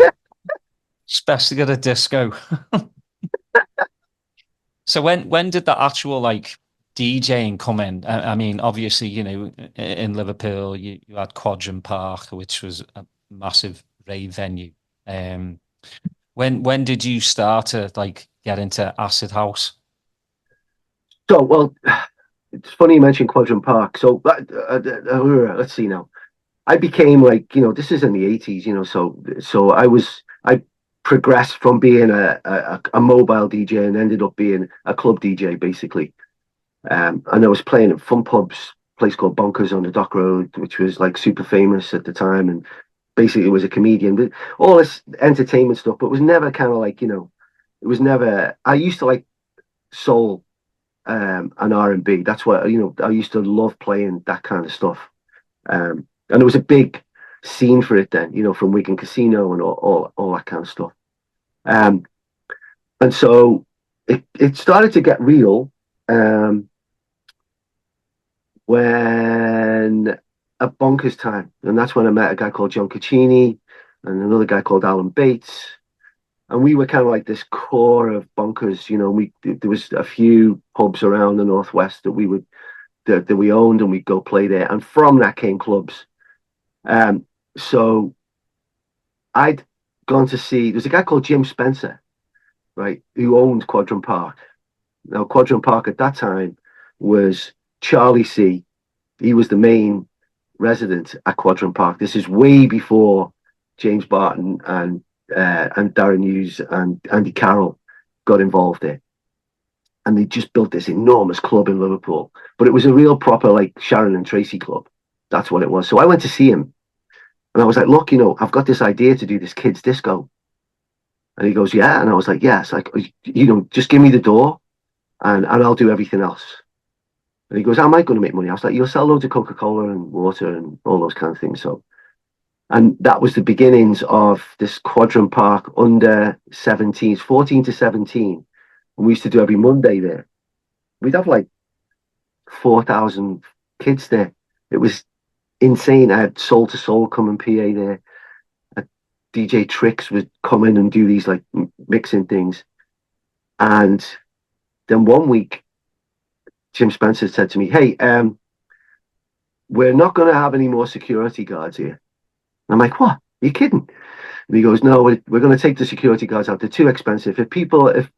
Especially at a disco. So when did the actual DJing come in? I mean, obviously, in Liverpool, you had Quadrant Park, which was a massive rave venue. When did you start to get into acid house? So, well, it's funny you mentioned Quadrant Park. So let's see now. I became this is in the 80s, so I progressed from being a mobile DJ and ended up being a club DJ basically. And I was playing at fun pubs, a place called Bonkers on the Dock Road, which was super famous at the time, and basically it was a comedian, but all this entertainment stuff, but it was never kind of it was never. I used to like soul and R&B. That's what I used to love playing that kind of stuff. And there was a big scene for it then, from Wigan Casino and all that kind of stuff. And so it started to get real when at Bonkers time, and that's when I met a guy called John Caccini and another guy called Alan Bates, And we were kind of like this core of bonkers, you know. There was a few pubs around the northwest that we owned, and we'd go play there. And from that came clubs. So I'd gone to see. There's a guy called Jim Spencer, right, who owned Quadrant Park. Now, Quadrant Park at that time was Charlie C. He was the main resident at Quadrant Park. This is way before James Barton and Darren Hughes and Andy Carroll got involved there. And they just built this enormous club in Liverpool. But it was a real proper, like, Sharon and Tracy club. That's what it was. So I went to see him. And I was like, look, you know, I've got this idea to do this kids' disco. And he goes, yeah. And I was like, yeah. It's like, you know, just give me the door and I'll do everything else. And he goes, how am I going to make money? I was like, you'll sell loads of Coca-Cola and water and all those kind of things. So, and that was the beginnings of this Quadrant Park under 17s, 14 to 17. And we used to do every Monday there. We'd have like 4,000 kids there. It was insane. I had Soul to Soul come and PA there. DJ Tricks would come in and do these like mixing things. And then one week, Jim Spencer said to me, hey, we're not going to have any more security guards here. And I'm like, what? Are you kidding? And he goes, no, we're going to take the security guards out. They're too expensive. If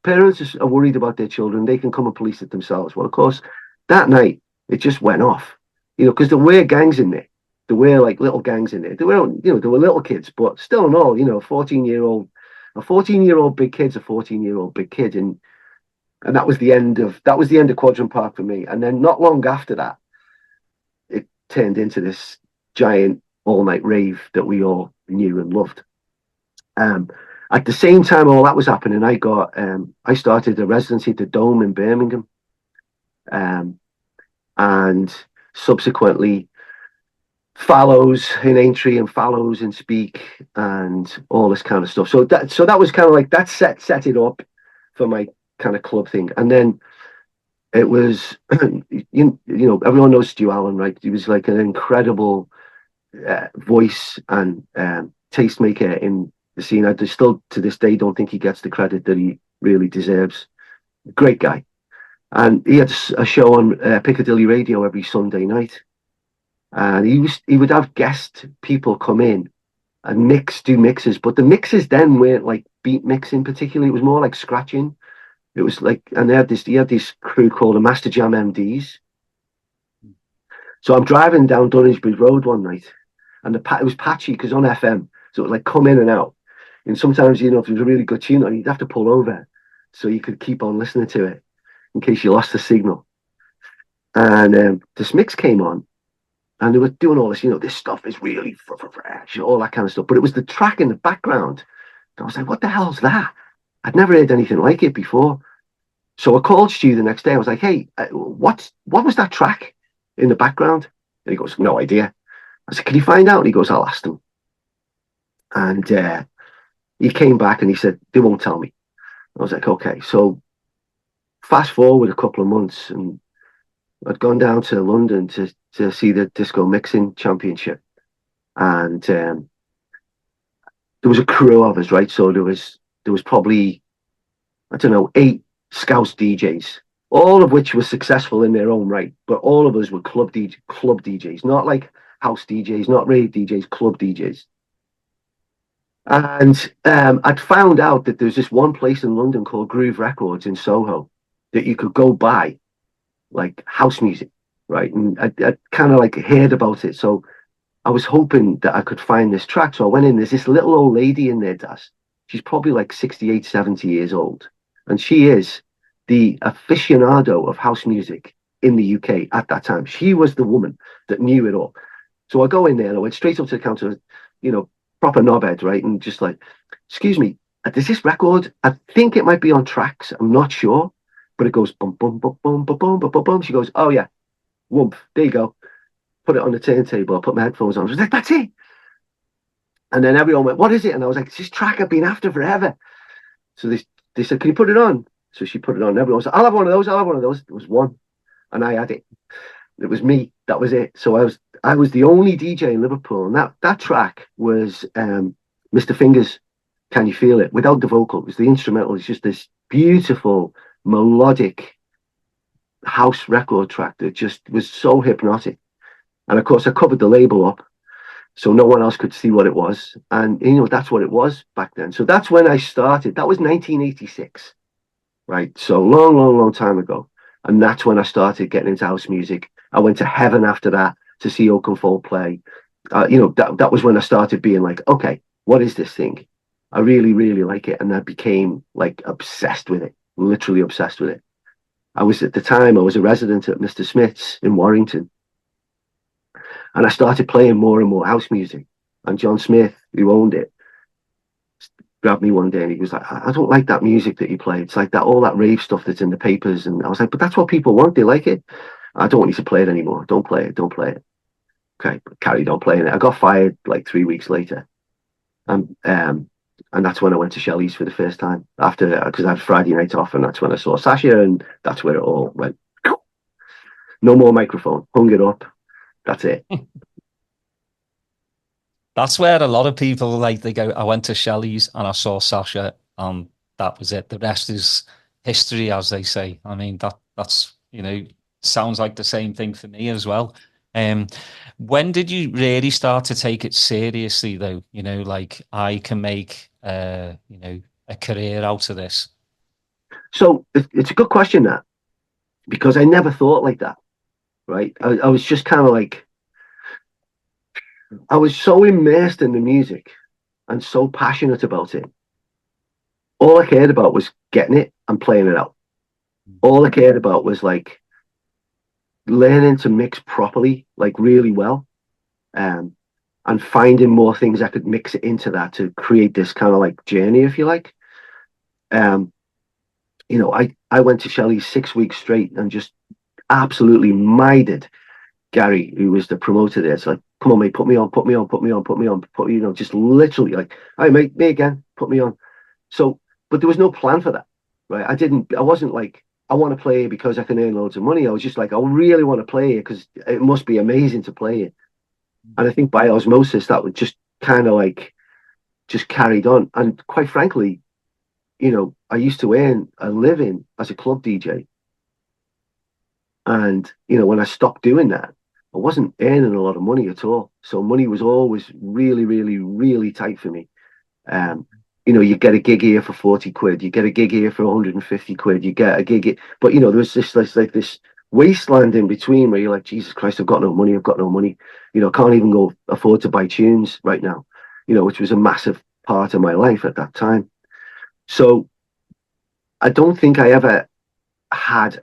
parents are worried about their children, they can come and police it themselves. Well, of course, that night, it just went off, you know, because there were gangs in there. There were like little gangs in there. There were little kids, but still in all, you know, a 14-year-old big kid's a 14-year-old big kid. And that was the end of Quadrant Park for me. And then not long after that, it turned into this giant all-night rave that we all knew and loved. At the same time all that was happening, I started a residency at the Dome in Birmingham, and subsequently Fallows in Aintree and Fallows in Speak and all this kind of stuff. So that was kind of like that set it up for my kind of club thing. And then it was you know, everyone knows Stu Allen, right? He was like an incredible voice and tastemaker in the scene. I still to this day don't think he gets the credit that he really deserves. Great guy. And he had a show on Piccadilly Radio every Sunday night. And he would have guest people come in and do mixes. But the mixes then weren't like beat mixing particularly. It was more like scratching. It was like, and he had this crew called the Master Jam MDs. So I'm driving down Dunwich Road one night, and it was patchy because on FM, so it was like come in and out. And sometimes, you know, if there was a really good tune on, you'd have to pull over so you could keep on listening to it in case you lost the signal. And this mix came on, and they were doing all this, you know, this stuff is really fresh, all that kind of stuff. But it was the track in the background. And I was like, what the hell's that? I'd never heard anything like it before. So I called Stu the next day. I was like, hey, what was that track in the background? And he goes, no idea. I said, can you find out? And he goes, I'll ask them. And he came back and he said, they won't tell me. I was like, okay. So fast forward a couple of months, and I'd gone down to London to see the Disco Mixing Championship. And there was a crew of us, right? So there was probably, I don't know, 8 Scouse DJs, all of which were successful in their own right. But all of us were club DJs, not like house DJs, not rave DJs, club DJs. And I'd found out that there's this one place in London called Groove Records in Soho that you could go buy like house music, right? And I kind of like heard about it. So I was hoping that I could find this track. So I went in, there's this little old lady in there, Daz. She's probably like 68, 70 years old. And she is the aficionado of house music in the UK at that time. She was the woman that knew it all. So I go in there and I went straight up to the counter, you know, proper knobhead, right? And just like, excuse me, there's this record. I think it might be on tracks. I'm not sure. But it goes bum, bum, bum, bum, bum, bum, bum, bum, bum. She goes, oh yeah, whoomp, there you go. Put it on the turntable. I put my headphones on. I was like, that's it. And then everyone went, what is it? And I was like, it's this track I've been after forever. So they said, can you put it on? So she put it on. Everyone was like, I'll have one of those. I'll have one of those. There was one. And I had it. It was me. That was it. So I was the only DJ in Liverpool. And that track was Mr. Fingers, Can You Feel It, without the vocals. The instrumental is just this beautiful, melodic house record track that just was so hypnotic. And of course, I covered the label up so no one else could see what it was. And, that's what it was back then. So that's when I started. That was 1986, right? So long, long, long time ago. And that's when I started getting into house music. I went to Heaven after that to see Oakenfold play. That was when I started being like, okay, what is this thing? I really, really like it. And I became like obsessed with it, literally obsessed with it. At the time, I was a resident at Mr. Smith's in Warrington. And I started playing more and more house music. And John Smith, who owned it, grabbed me one day and he was like, I don't like that music that you play. It's like all that rave stuff that's in the papers. And I was like, but that's what people want. They like it. I don't want you to play it anymore. Don't play it. Don't play it. Okay, but carried on playing it. I got fired like 3 weeks later. And that's when I went to Shelley's for the first time because I had Friday night off, and that's when I saw Sasha, and that's where it all went. No more microphone. Hung it up. That's it. That's where a lot of people they go, I went to Shelley's and I saw Sasha, and that was it. The rest is history, as they say. I mean, that's sounds like the same thing for me as well. When did you really start to take it seriously, though? Like, I can make a career out of this. So it's a good question, that, because I never thought like that, right? I was just kind of like, I was so immersed in the music and so passionate about it. All I cared about was getting it and playing it out. All I cared about was like learning to mix properly, like really well, and finding more things I could mix it into that to create this kind of like journey, if you like. I went to Shelley's 6 weeks straight and just absolutely minded Gary, who was the promoter there. It's like, come on, mate, put me on, just literally like, all right, mate, me again, put me on. So, but there was no plan for that, right? I wasn't like, I want to play it because I can earn loads of money. I was just like, I really want to play it because it must be amazing to play it. And I think by osmosis, that would just kind of like, just carried on. And quite frankly, I used to earn a living as a club DJ. And, when I stopped doing that, I wasn't earning a lot of money at all. So money was always really, really, really tight for me. You get a gig here for 40 quid, you get a gig here for 150 quid, you get a gig here. But, there was this wasteland in between where you're like, Jesus Christ, I've got no money. I can't even go afford to buy tunes right now, which was a massive part of my life at that time. So I don't think I ever had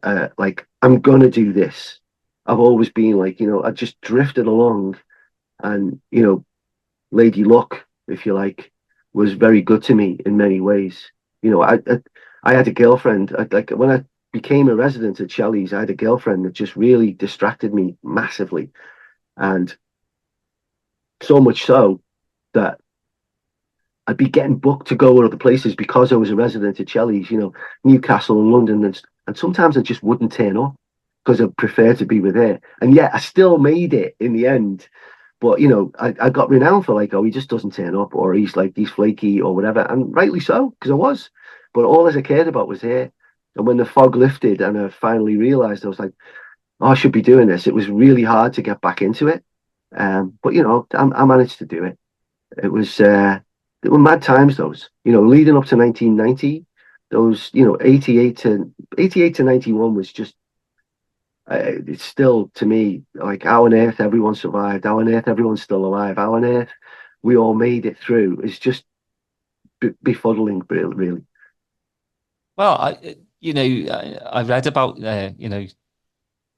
I'm going to do this. I've always been like, I just drifted along, and, Lady Luck, if you like, was very good to me in many ways. I had a girlfriend, when I became a resident at Shelley's, I had a girlfriend that just really distracted me massively. And so much so that I'd be getting booked to go other places because I was a resident at Shelley's, Newcastle and London. And sometimes I just wouldn't turn up because I prefer to be with her. And yet I still made it in the end. But, I got renowned for like, oh, he just doesn't turn up, or he's flaky or whatever. And rightly so, because I was. But all I cared about was her. And when the fog lifted and I finally realized, I was like, oh, I should be doing this. It was really hard to get back into it. But, I managed to do it. It was, they were mad times, those, leading up to 1990, those, 88 to 91 was just, it's still, to me, like, how on earth everyone survived, how on earth everyone's still alive, how on earth we all made it through. It's just befuddling, really. Well, I read about, the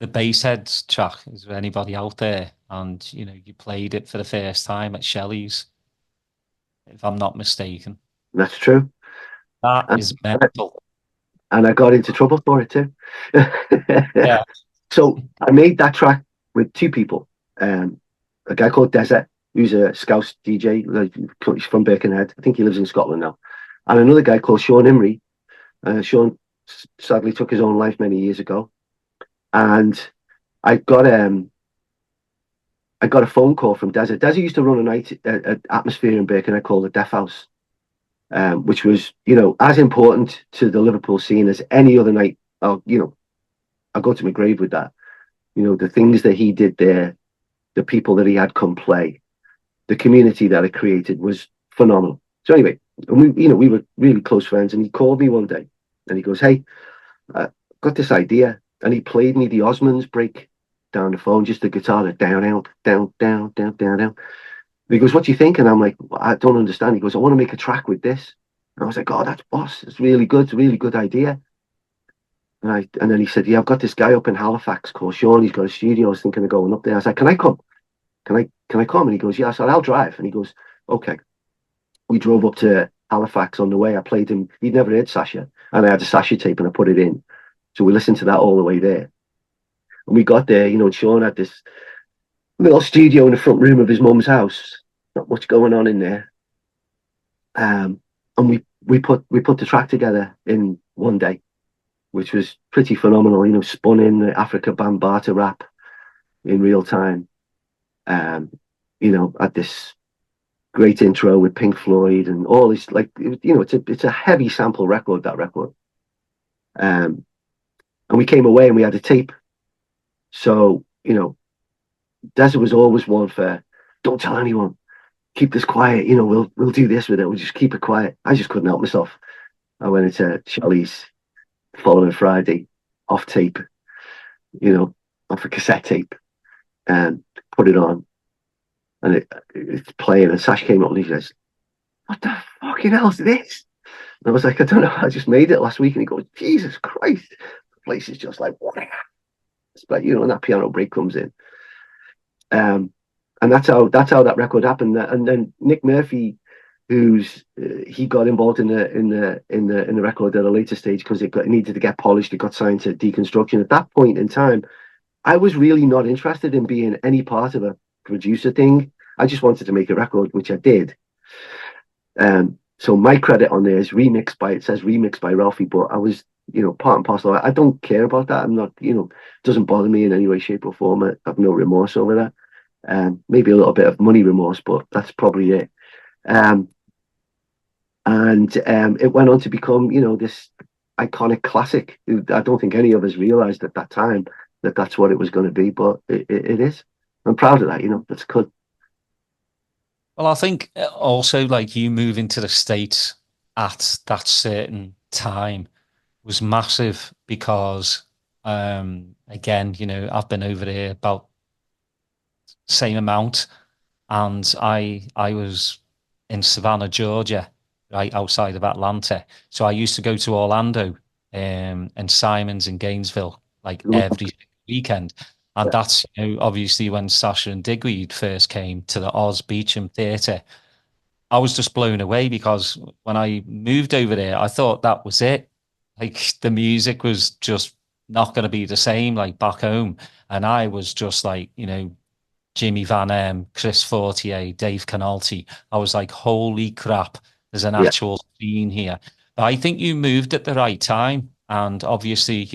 Bassheads track. Is there anybody out there? And, you played it for the first time at Shelley's, if I'm not mistaken. That's true. That is mental. And I got into trouble for it too. Yeah. So I made that track with two people. A guy called Desert, who's a Scouse DJ, he's from Birkenhead. I think he lives in Scotland now. And another guy called Sean Imrie. Sean sadly took his own life many years ago. And I got a phone call from Desert. Desert used to run a night at Atmosphere in Birkenhead called the Deaf House. which was, as important to the Liverpool scene as any other night. I'll go to my grave with that. The things that he did there, the people that he had come play, the community that it created was phenomenal. So anyway, and we were really close friends, and he called me one day and he goes, "Hey, I've got this idea," and he played me the Osmonds break down the phone, just the guitar, down, down, down, down, down, down, down. He goes, "What do you think?" And I'm like, well, I don't understand. He goes, "I want to make a track with this." And I was like, "Oh, that's boss. It's really good. It's a really good idea." And then he said, "Yeah, I've got this guy up in Halifax called Sean. He's got a studio. I was thinking of going up there." I was like, "Can I come? Can I come?" And he goes, "Yeah." I said, "I'll drive." And he goes, "Okay." We drove up to Halifax. On the way, I played him. He'd never heard Sasha, and I had a Sasha tape, and I put it in. So we listened to that all the way there. And we got there, and Sean had this little studio in the front room of his mum's house. Not much going on in there. And we put the track together in one day, which was pretty phenomenal. Spun in the Africa Bambata rap in real time. Had this great intro with Pink Floyd and all this, it's a heavy sample record, that record. And we came away and we had a tape. So, Desert was always one for, don't tell anyone, keep this quiet, we'll do this with it, we'll just keep it quiet. I just couldn't help myself. I went into Charlie's following Friday, off tape, off a cassette tape, and put it on. And it's playing, and Sash came up and he says, "What the fucking hell is this?" And I was like, "I don't know, I just made it last week." And he goes, "Jesus Christ." The place is just like, what? It's like, and that piano break comes in. And that's how that record happened. And then Nick Murphy, he got involved in the record at a later stage because it needed to get polished. It got signed to Deconstruction. At that point in time, I was really not interested in being any part of a producer thing. I just wanted to make a record, which I did. So my credit on there is it says remixed by Ralphie, but I was, part and parcel. I don't care about that. I'm not, it doesn't bother me in any way, shape or form. I have no remorse over that. Maybe a little bit of money remorse, but that's probably it. And it went on to become, this iconic classic. I don't think any of us realized at that time that that's what it was going to be, but it is. I'm proud of that. That's good. Well, I think also like you moving to the States at that certain time was massive because, again, I've been over here about same amount, and I was in Savannah, Georgia, right outside of Atlanta. So I used to go to Orlando, and Simon's in Gainesville like every weekend. And that's, obviously when Sasha and Digweed first came to the Oz Beecham Theatre, I was just blown away because when I moved over there, I thought that was it. Like the music was just not going to be the same like back home. And I was just like, Jimmy Van M, Chris Fortier, Dave Canalti. I was like, holy crap, there's an actual scene here. But I think you moved at the right time. And obviously,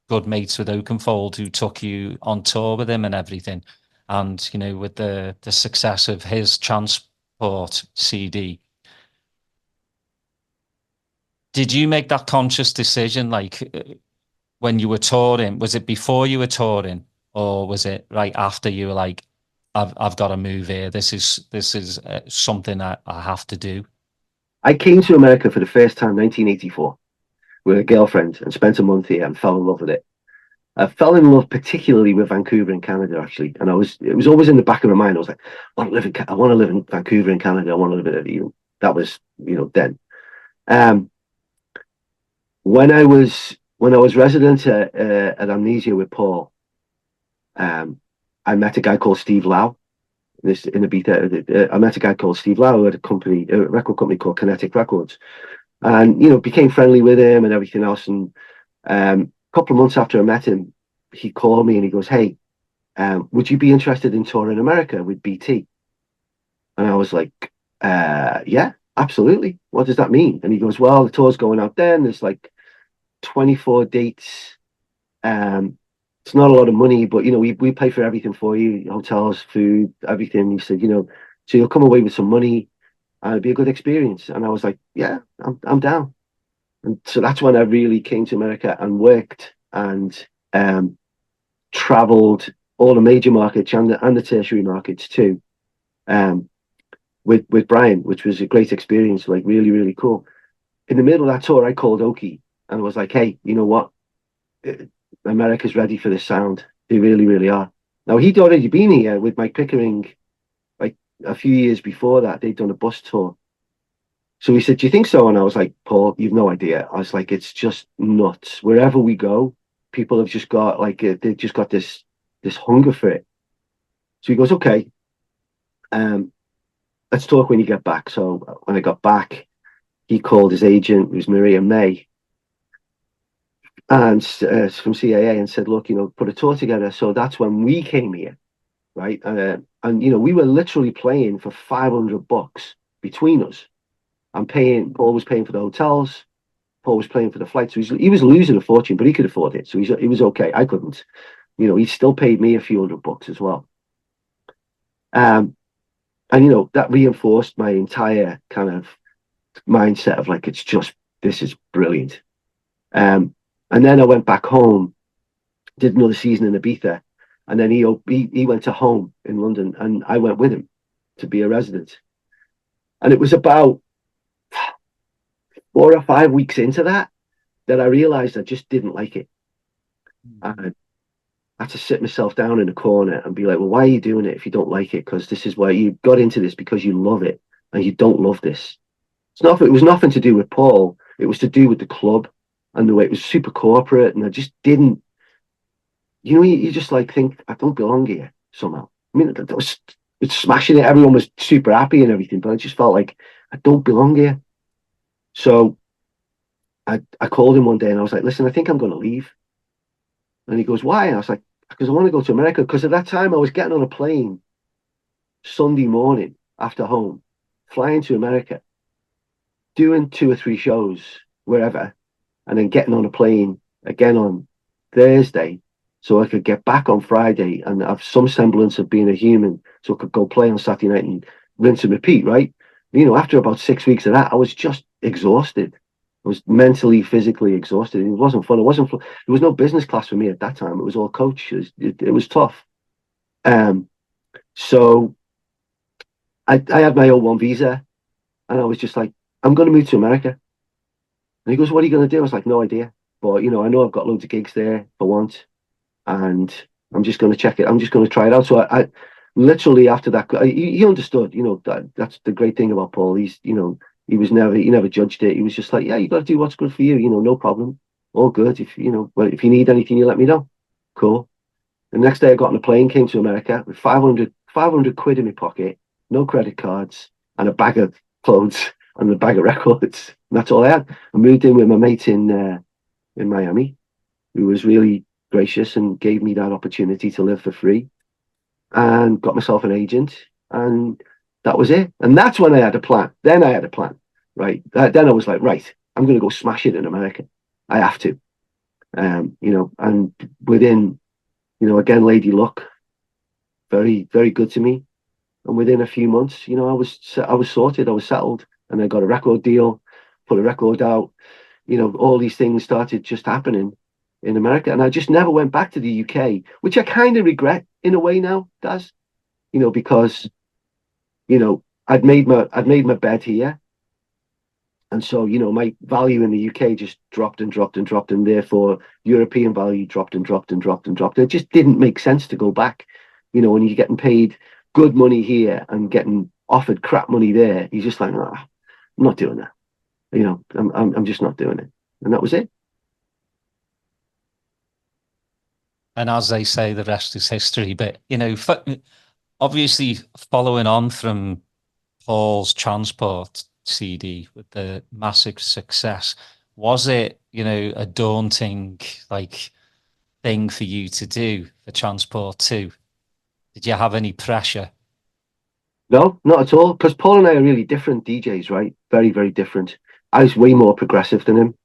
good mates with Oakenfold who took you on tour with him and everything. And, with the success of his Transport CD, did you make that conscious decision, like when you were touring? Was it before you were touring, or was it right after you were like, I've got to move here. This is something I have to do. I came to America for the first time, 1984, with a girlfriend and spent a month here and fell in love with it. I fell in love particularly with Vancouver in Canada, actually, and it was always in the back of my mind. I was like, I want to live in Vancouver in Canada. I want to live in it. That was, then. When I was resident at Amnesia with Paul, I met a guy called Steve Lau. In Ibiza, I met a guy called Steve Lau who had a record company called Kinetic Records, and became friendly with him and everything else. And a couple of months after I met him, he called me and he goes, "Hey, would you be interested in touring America with BT?" And I was like, "Yeah, absolutely. What does that mean?" And he goes, "Well, the tour's going out then. There's like 24 dates. It's not a lot of money, but we pay for everything for you, hotels, food, everything." He said, "So you'll come away with some money. and it'd be a good experience. And I was like, yeah, I'm down. And so that's when I really came to America and worked and traveled all the major markets and the tertiary markets too, with Brian, which was a great experience, like really, really cool. In the middle of that tour, I called Oki and was like, hey, you know what? America's ready for this sound. They really, really are. Now, he'd already been here with Mike Pickering, like a few years before that. They'd done a bus tour. So he said, do you think so? And I was like, Paul, you've no idea. I was like, it's just nuts. Wherever we go, people have just got like, they've just got this hunger for it. So he goes, okay, let's talk when you get back. So when I got back, he called his agent, it was Maria May, and from CAA, and said, look, put a tour together. So that's when we came here, right? And we were literally playing for $500 between us. Paul was paying for the hotels, Paul was paying for the flights. So he was losing a fortune, but he could afford it. So he was okay. I couldn't. He still paid me a few $100 as well. And that reinforced my entire kind of mindset of like, this is brilliant. And then I went back home, did another season in Ibiza, and then he went to home in London, and I went with him to be a resident. And it was about 4 or 5 weeks into that I realized I just didn't like it. I had to sit myself down in a corner and be like, well, why are you doing it if you don't like it? Because this is why you got into this, because you love it, and you don't love this. It was nothing to do with Paul. It was to do with the club and the way it was super corporate. And I just didn't, you just like think, I don't belong here somehow. I mean, it's smashing it. Everyone was super happy and everything, but I just felt like I don't belong here. So I called him one day and I was like, listen, I think I'm going to leave. And he goes, why? And I was like, because I want to go to America. Because at that time I was getting on a plane Sunday morning after home, flying to America, doing 2 or 3 shows wherever, and then getting on a plane again on Thursday so I could get back on Friday and have some semblance of being a human, so I could go play on Saturday night and rinse and repeat, right? After about 6 weeks of that, I was just exhausted. I was mentally, physically exhausted. It wasn't fun. There was no business class for me at that time. It was all coach. It was tough. So I had my O1 visa, and I was just like, I'm going to move to America. And he goes, what are you going to do? I was like, no idea. But, I know I've got loads of gigs there for once, and I'm just going to check it. I'm just going to try it out. So I literally after that, he understood, that's the great thing about Paul. He never judged it. He was just like, yeah, you got to do what's good for you. No problem. All good. If you need anything, you let me know. Cool. The next day I got on a plane, came to America with 500 quid in my pocket, no credit cards, and a bag of clothes and a bag of records. And that's all I had. I moved in with my mate in Miami, who was really gracious and gave me that opportunity to live for free, and got myself an agent, and that was it. And that's when I had a plan. Then I had a plan, right? Then I was like, right, I'm going to go smash it in America. I have to, and within, again, Lady Luck, very, very good to me. And within a few months, I was sorted, I was settled, and I got a record deal, put a record out. All these things started just happening in America, and I just never went back to the UK, which I kind of regret in a way now, Daz. Because I'd made my bed here, and so my value in the UK just dropped and dropped and dropped, and therefore European value dropped and dropped and dropped and dropped. It just didn't make sense to go back. When you're getting paid good money here and getting offered crap money there, you're just like, I'm not doing that. I'm just not doing it. And that was it. And as they say, the rest is history. But, obviously following on from Paul's Transport CD with the massive success, was it, a daunting thing for you to do for Transport too? Did you have any pressure? No, not at all. Because Paul and I are really different DJs, right? Very, very different. I was way more progressive than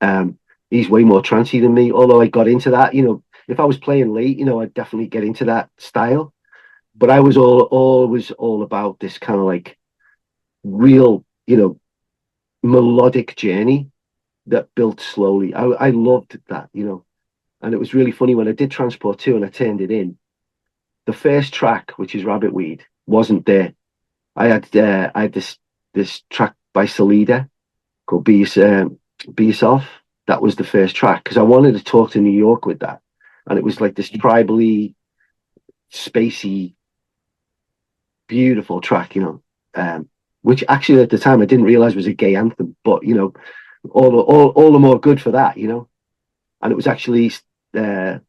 him. He's way more trancey than me. Although I got into that, if I was playing late, I'd definitely get into that style. But I was always all about this kind of like real, melodic journey that built slowly. I loved that, and it was really funny when I did Transport 2 and I turned it in. The first track, which is Rabbit Weed, wasn't there. I had this track by Salida called Be Yourself. That was the first track because I wanted to talk to New York with that, and it was like this tribally, spacey, beautiful track, which actually at the time I didn't realize was a gay anthem, but all the more good for that, And it was actually the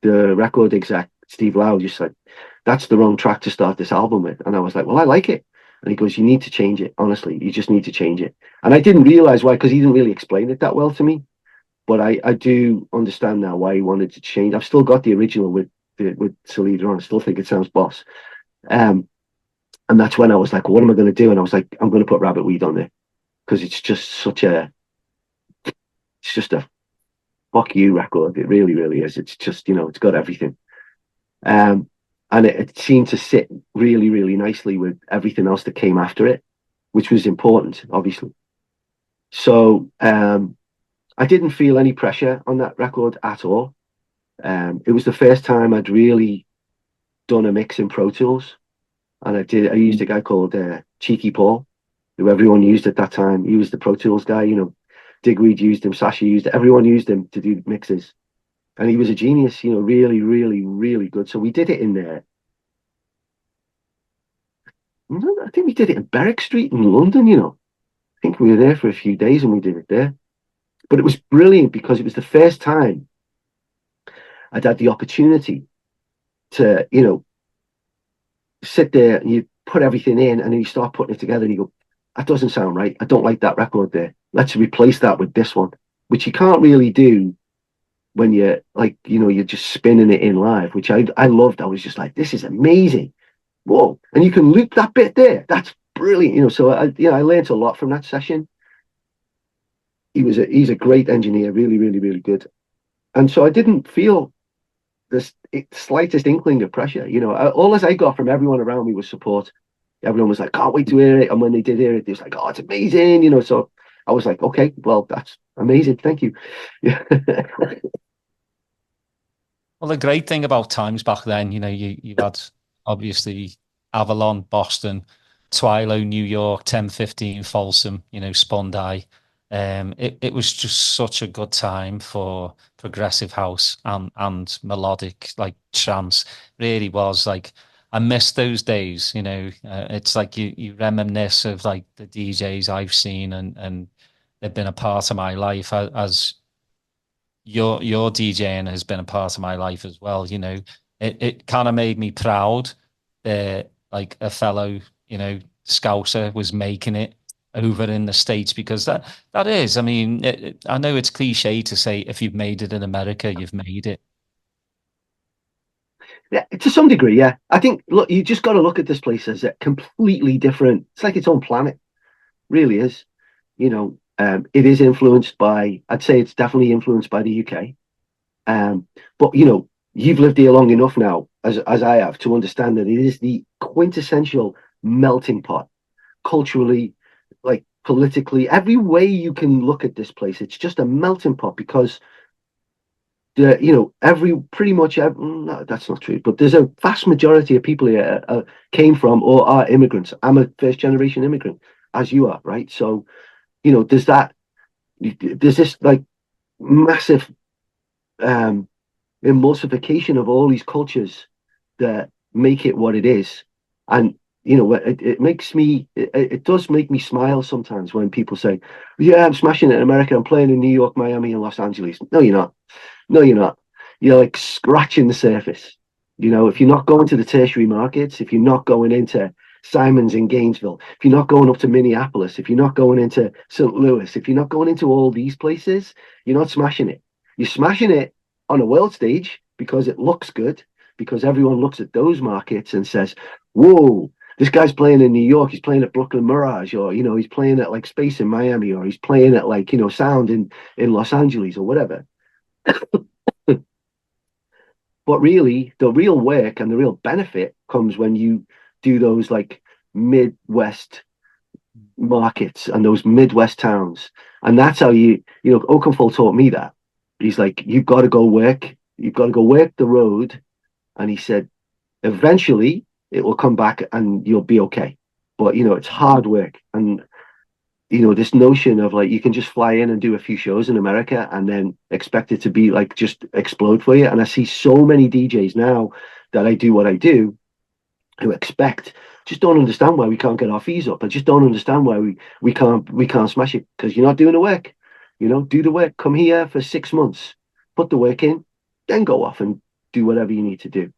record exec Steve Lau just said, "That's the wrong track to start this album with," and I was like, "Well, I like it." And he goes, "You need to change it. Honestly, you just need to change it." And I didn't realize why, because he didn't really explain it that well to me. But I do understand now why he wanted to change. I've still got the original with Salida on. I still think it sounds boss. And that's when I was like, well, what am I going to do? And I was like, I'm going to put Rabbit Weed on there because it's just a fuck you record. It really, really is. It's just, it's got everything. And it seemed to sit really, really nicely with everything else that came after it, which was important, obviously. So I didn't feel any pressure on that record at all. It was the first time I'd really done a mix in Pro Tools. And I used a guy called Cheeky Paul, who everyone used at that time. He was the Pro Tools guy, Digweed used him, Sasha used it, everyone used him to do mixes. And he was a genius, really, really, really good. So we did it in there. I think we did it in Berwick Street in London, I think we were there for a few days and we did it there. But it was brilliant because it was the first time I'd had the opportunity to, sit there and you put everything in and then you start putting it together and you go, that doesn't sound right. I don't like that record there. Let's replace that with this one, which you can't really do when you're like, you're just spinning it in live, which I loved. I was just like, this is amazing. Whoa. And you can loop that bit there. That's brilliant. So I learned a lot from that session. He's a great engineer, really, really, really good. And so I didn't feel the slightest inkling of pressure. All as I got from everyone around me was support. Everyone was like, can't wait to hear it. And when they did hear it, they was like, oh, it's amazing. So I was like, okay, well, that's amazing. Thank you. Yeah. Well, the great thing about times back then, you had obviously Avalon, Boston, Twilo, New York, 1015, Folsom, Spondi. It was just such a good time for progressive house and melodic, like trance. Really was like, I miss those days, it's like you reminisce of like the DJs I've seen and they've been a part of my life as your DJing has been a part of my life as well. It kind of made me proud that like a fellow, Scouser was making it over in the States because that is, I mean, I know it's cliche to say if you've made it in America, you've made it. Yeah, to some degree, yeah. I think, look, you just got to look at this place as a completely different, it's like its own planet, really is. It is influenced by, I'd say it's definitely influenced by the UK. But you've lived here long enough now, as I have, to understand that it is the quintessential melting pot, culturally, like politically, every way you can look at this place. It's just a melting pot because no, that's not true, but there's a vast majority of people here came from or are immigrants. I'm a first generation immigrant, as you are, right? So there's this like massive emulsification of all these cultures that make it what it is. And it does make me smile sometimes when people say, yeah, I'm smashing it in America, I'm playing in New York, Miami, and Los Angeles. No, you're not. No, you're not. You're like scratching the surface. If you're not going to the tertiary markets, if you're not going into Simon's in Gainesville, if you're not going up to Minneapolis, if you're not going into St. Louis, if you're not going into all these places, you're not smashing it. You're smashing it on a world stage because it looks good, because everyone looks at those markets and says, whoa, this guy's playing in New York, he's playing at Brooklyn Mirage, or, he's playing at like Space in Miami, or he's playing at like, Sound in Los Angeles or whatever. But really, the real work and the real benefit comes when you do those like Midwest markets and those Midwest towns. And that's how Oakenfold taught me that. He's like, you've got to go work. You've got to go work the road. And he said, eventually it will come back and you'll be okay. But, it's hard work. And, this notion of like, you can just fly in and do a few shows in America and then expect it to be like, just explode for you. And I see so many DJs now that I do what I do who just don't understand why we can't get our fees up. I just don't understand why we can't smash it, because you're not doing the work. Do the work. Come here for 6 months, put the work in, then go off and do whatever you need to do.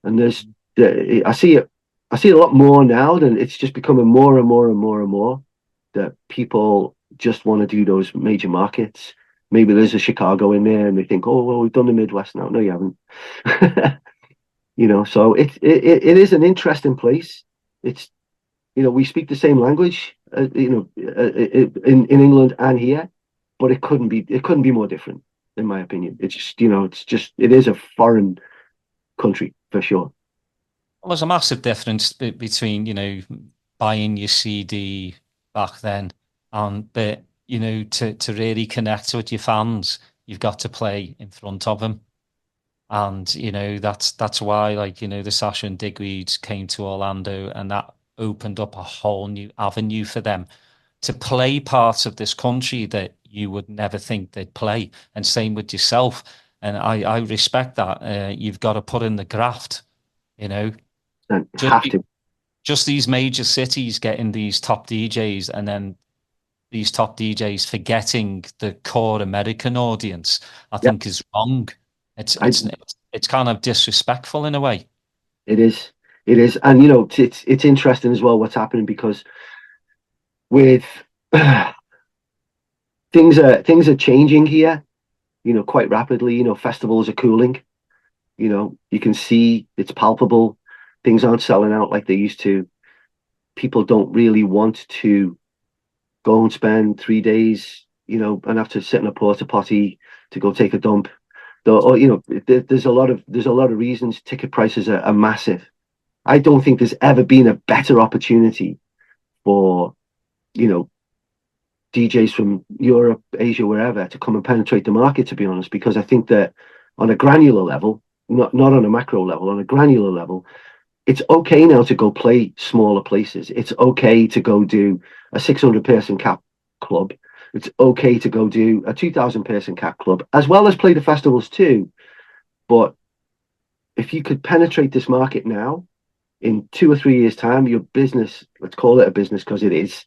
And I see it a lot more now, than it's just becoming more and more and more and more that people just want to do those major markets. Maybe there's a Chicago in there and they think, oh, well, we've done the Midwest now. No, you haven't. So it is an interesting place. It's, we speak the same language, in England and here, but it couldn't be more different, in my opinion. It's just, it is a foreign country for sure. Well, there's a massive difference between, buying your CD back then and to really connect with your fans, you've got to play in front of them. And, that's why, the Sasha and Digweeds came to Orlando, and that opened up a whole new avenue for them to play parts of this country that you would never think they'd play. And same with yourself. And I respect that. You've got to put in the graft, And have to. Just these major cities getting these top DJs, and then these top DJs forgetting the core American audience, I think is wrong. It's kind of disrespectful in a way. It is, and it's interesting as well what's happening, because with things are changing here, quite rapidly. Festivals are cooling. You can see it's palpable. Things aren't selling out like they used to. People don't really want to go and spend 3 days, and have to sit in a porta potty to go take a dump. There's a lot of reasons. Ticket prices are massive. I don't think there's ever been a better opportunity for, DJs from Europe, Asia, wherever, to come and penetrate the market, to be honest, because I think that on a granular level, not on a macro level, on a granular level, it's okay now to go play smaller places. It's okay to go do a 600-person cap club. It's okay to go do a 2,000-person cap club, as well as play the festivals too. But if you could penetrate this market now, in 2 or 3 years' time, your business, let's call it a business because it is,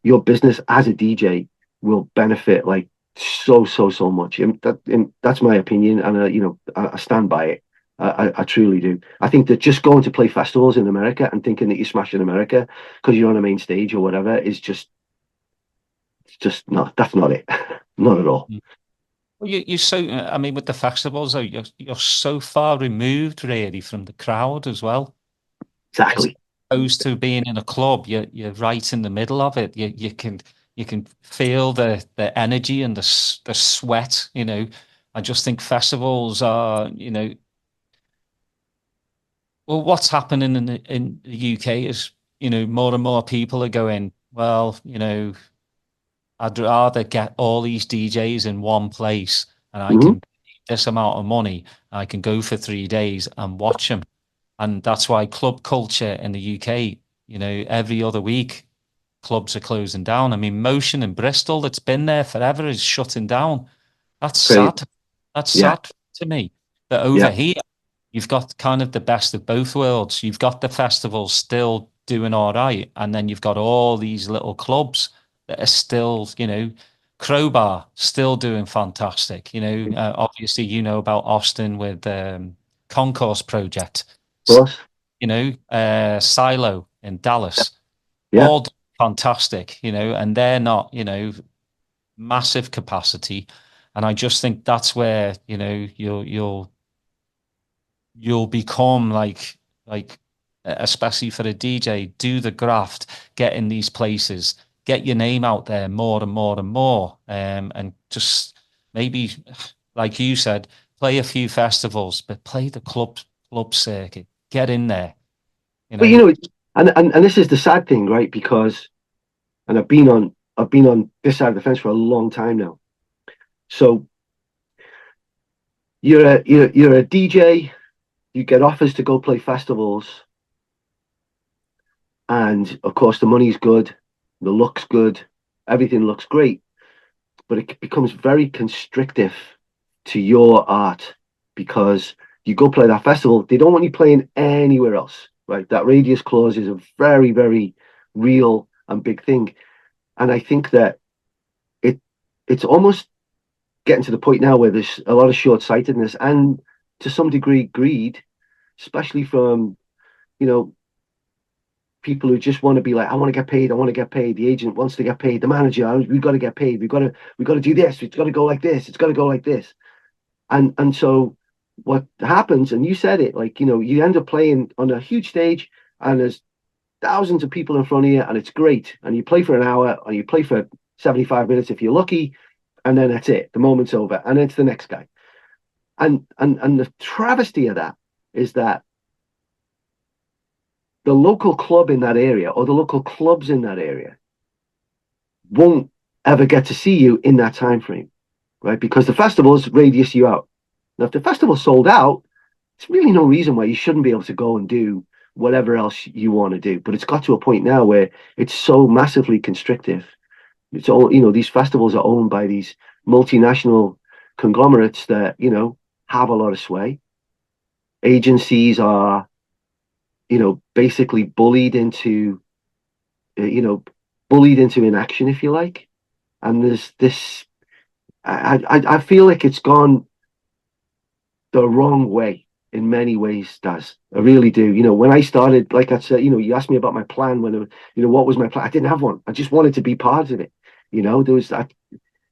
your business as a DJ will benefit like so much. And that's my opinion, and I stand by it. I truly do. I think that just going to play festivals in America and thinking that you're smashing America because you're on a main stage or whatever is just not. That's not it. Not at all. Well, you're so. I mean, with the festivals, though, you're so far removed, really, from the crowd as well. Exactly. As opposed to being in a club, you're right in the middle of it. You can feel the energy and the sweat. I just think festivals are. Well, what's happening in the UK is, more and more people are going, well, I'd rather get all these DJs in one place, and I can pay this amount of money. I can go for 3 days and watch them. And that's why club culture in the UK, every other week, clubs are closing down. I mean, Motion in Bristol, that's been there forever, is shutting down. That's sad. That's sad to me. But over here, you've got kind of the best of both worlds. You've got the festivals still doing all right, and then you've got all these little clubs that are still, Crowbar still doing fantastic. Obviously, about Austin with Concourse Project. Of course. Silo in Dallas. Yeah. All fantastic, and they're not, massive capacity. And I just think that's where, you'll become like especially for a DJ, do the graft, get in these places, get your name out there more and more and more, and just maybe, like you said, play a few festivals, but play the club circuit, get in there. But and this is the sad thing, right? Because and I've been on this side of the fence for a long time now. So you're a DJ, you get offers to go play festivals, and of course the money's good, the look's good, everything looks great, but it becomes very constrictive to your art, because you go play that festival, they don't want you playing anywhere else, right? That radius clause is a very, very real and big thing. And I think that it's almost getting to the point now where there's a lot of short-sightedness and to some degree greed, especially from, people who just want to be like, I want to get paid, I want to get paid. The agent wants to get paid, the manager, we've got to get paid, we've got to do this, it's got to go like this, it's got to go like this. And so what happens, and you said it, like, you end up playing on a huge stage and there's thousands of people in front of you and it's great. And you play for an hour or you play for 75 minutes if you're lucky. And then that's it. The moment's over. And it's the next guy. And the travesty of that is that the local club in that area or the local clubs in that area won't ever get to see you in that time frame, right? Because the festivals radius you out. Now, if the festival's sold out, it's really no reason why you shouldn't be able to go and do whatever else you want to do. But it's got to a point now where it's so massively constrictive. It's all, these festivals are owned by these multinational conglomerates that, have a lot of sway. Agencies are, basically bullied into inaction, if you like. And there's this, I feel like it's gone the wrong way in many ways, Daz. I really do. When I started, like I said, you asked me about my plan when, what was my plan? I didn't have one. I just wanted to be part of it. There was that.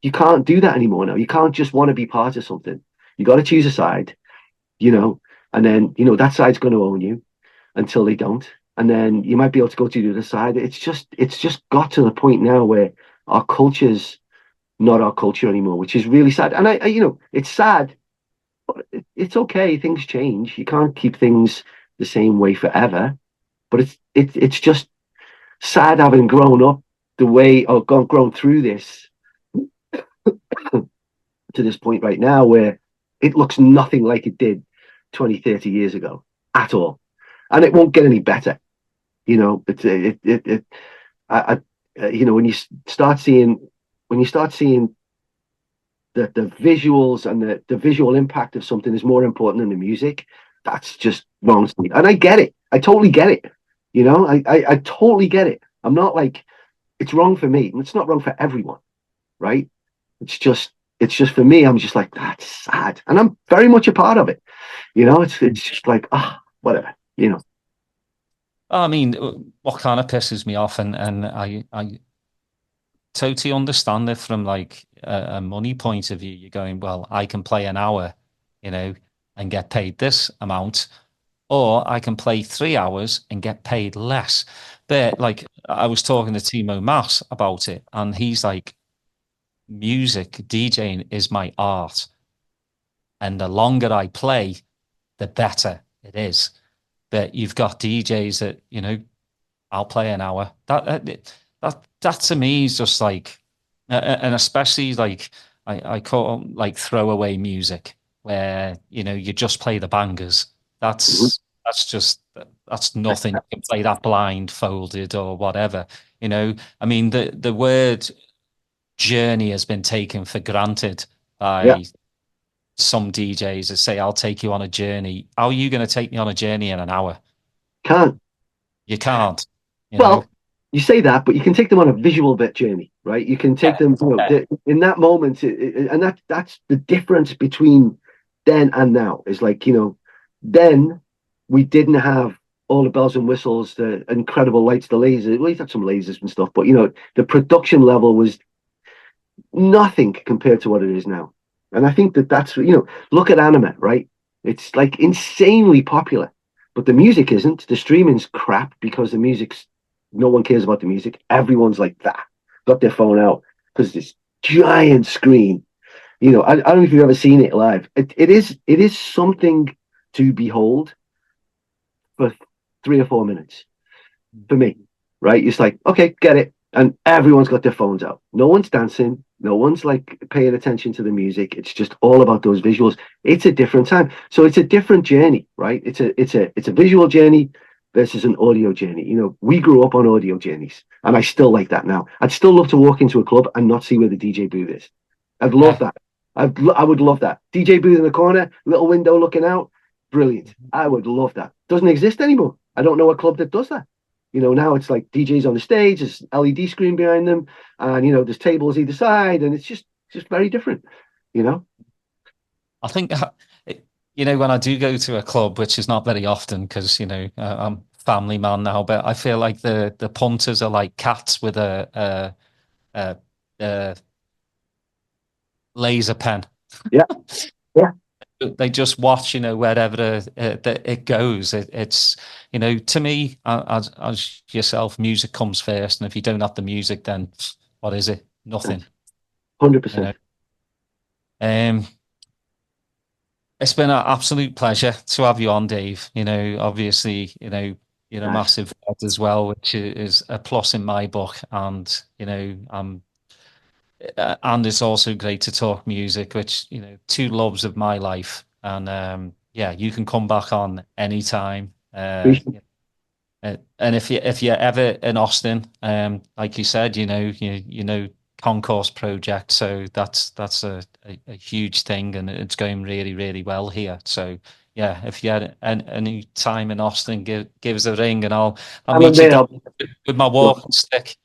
You can't do that anymore now. You can't just want to be part of something. You got to choose a side, and then, that side's going to own you until they don't. And then you might be able to go to the other side. It's just got to the point now where our culture's not our culture anymore, which is really sad. And I it's sad, but it's okay. Things change. You can't keep things the same way forever. But it's just sad having grown up the way, or grown through this to this point right now where it looks nothing like it did 20, 30 years ago at all. And it won't get any better. When you start seeing that the visuals and the visual impact of something is more important than the music, that's just wrong to me. And I get it. I totally get it. I totally get it. I'm not like, it's wrong for me, and it's not wrong for everyone, right? It's just for me. I'm just like, that's sad, and I'm very much a part of it. It's just like, whatever. I mean, what kind of pisses me off, and I totally understand it from like a money point of view. You're going, well, I can play an hour, and get paid this amount, or I can play 3 hours and get paid less. But like, I was talking to Timo Maas about it, and he's like, music, DJing is my art. And the longer I play, the better it is. But you've got DJs that, I'll play an hour. That to me is just like, and especially like, I call it like throwaway music where, you just play the bangers. That's nothing. You can play that blindfolded or whatever. I mean, the word journey has been taken for granted by some DJs that say, I'll take you on a journey. How are you going to take me on a journey in an hour? Can't. You can't. You say that, but you can take them on a visual bit journey, right? You can take them, in that moment, and that's the difference between then and now. Is like, then we didn't have all the bells and whistles, the incredible lights, the lasers. We had some lasers and stuff, but the production level was nothing compared to what it is now. And I think that's look at anime, right? It's like insanely popular, but the music isn't. The streaming's crap because no one cares about the music. Everyone's like that, got their phone out because this giant screen. I don't know if you've ever seen it live. It is something to behold for 3 or 4 minutes for me, right? It's like, okay, get it. and everyone's got their phones out. No one's dancing. No one's like paying attention to the music. It's just all about those visuals. It's a different time. So it's a different journey, right? It's a visual journey versus an audio journey. You know, we grew up on audio journeys, and I still like that now. I'd still love to walk into a club and not see where the DJ booth is. I'd love that. I would love that. DJ booth in the corner, little window looking out. Brilliant. I would love that. Doesn't exist anymore. I don't know a club that does that. You know, now it's like DJs on the stage, there's LED screen behind them, and you know, there's tables either side, and it's just very different, you know. I think, you know, when I do go to a club, which is not very often because, you know, I'm family man now, but I feel like the punters are like cats with a laser pen. Yeah, yeah. They just watch, you know, wherever it goes. It's, you know, to me, as yourself, music comes first, and if you don't have the music, then what is it? Nothing. 100%. It's been an absolute pleasure to have you on, Dave. You know, obviously, you know, you're a massive fan as well, which is a plus in my book, and you know, and it's also great to talk music, which, you know, two loves of my life. And yeah, you can come back on anytime. And if you're ever in Austin, like you said, you know Concourse Project, so that's a huge thing, and it's going really, really well here. So yeah, if you had any time in Austin, give us a ring, and I'll meet you down with my walking stick.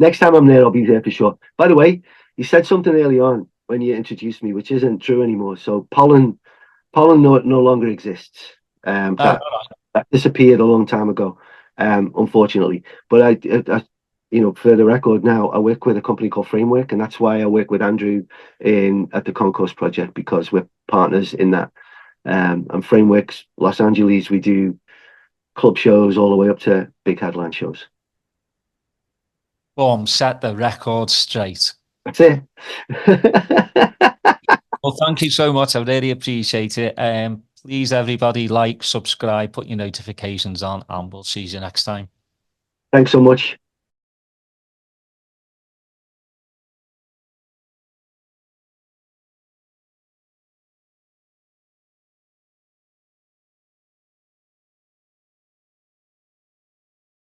Next time I'm there, I'll be there for sure. By the way, you said something early on when you introduced me, which isn't true anymore. So Pollen no longer exists. That disappeared a long time ago, unfortunately. But I, you know, for the record now, I work with a company called Framework, and that's why I work with Andrew at the Concourse Project, because we're partners in that. And Framework's Los Angeles, we do club shows all the way up to big headline shows. Boom, set the record straight. That's it. Well, thank you so much. I really appreciate it. Please, everybody, like, subscribe, put your notifications on, and we'll see you next time. Thanks so much.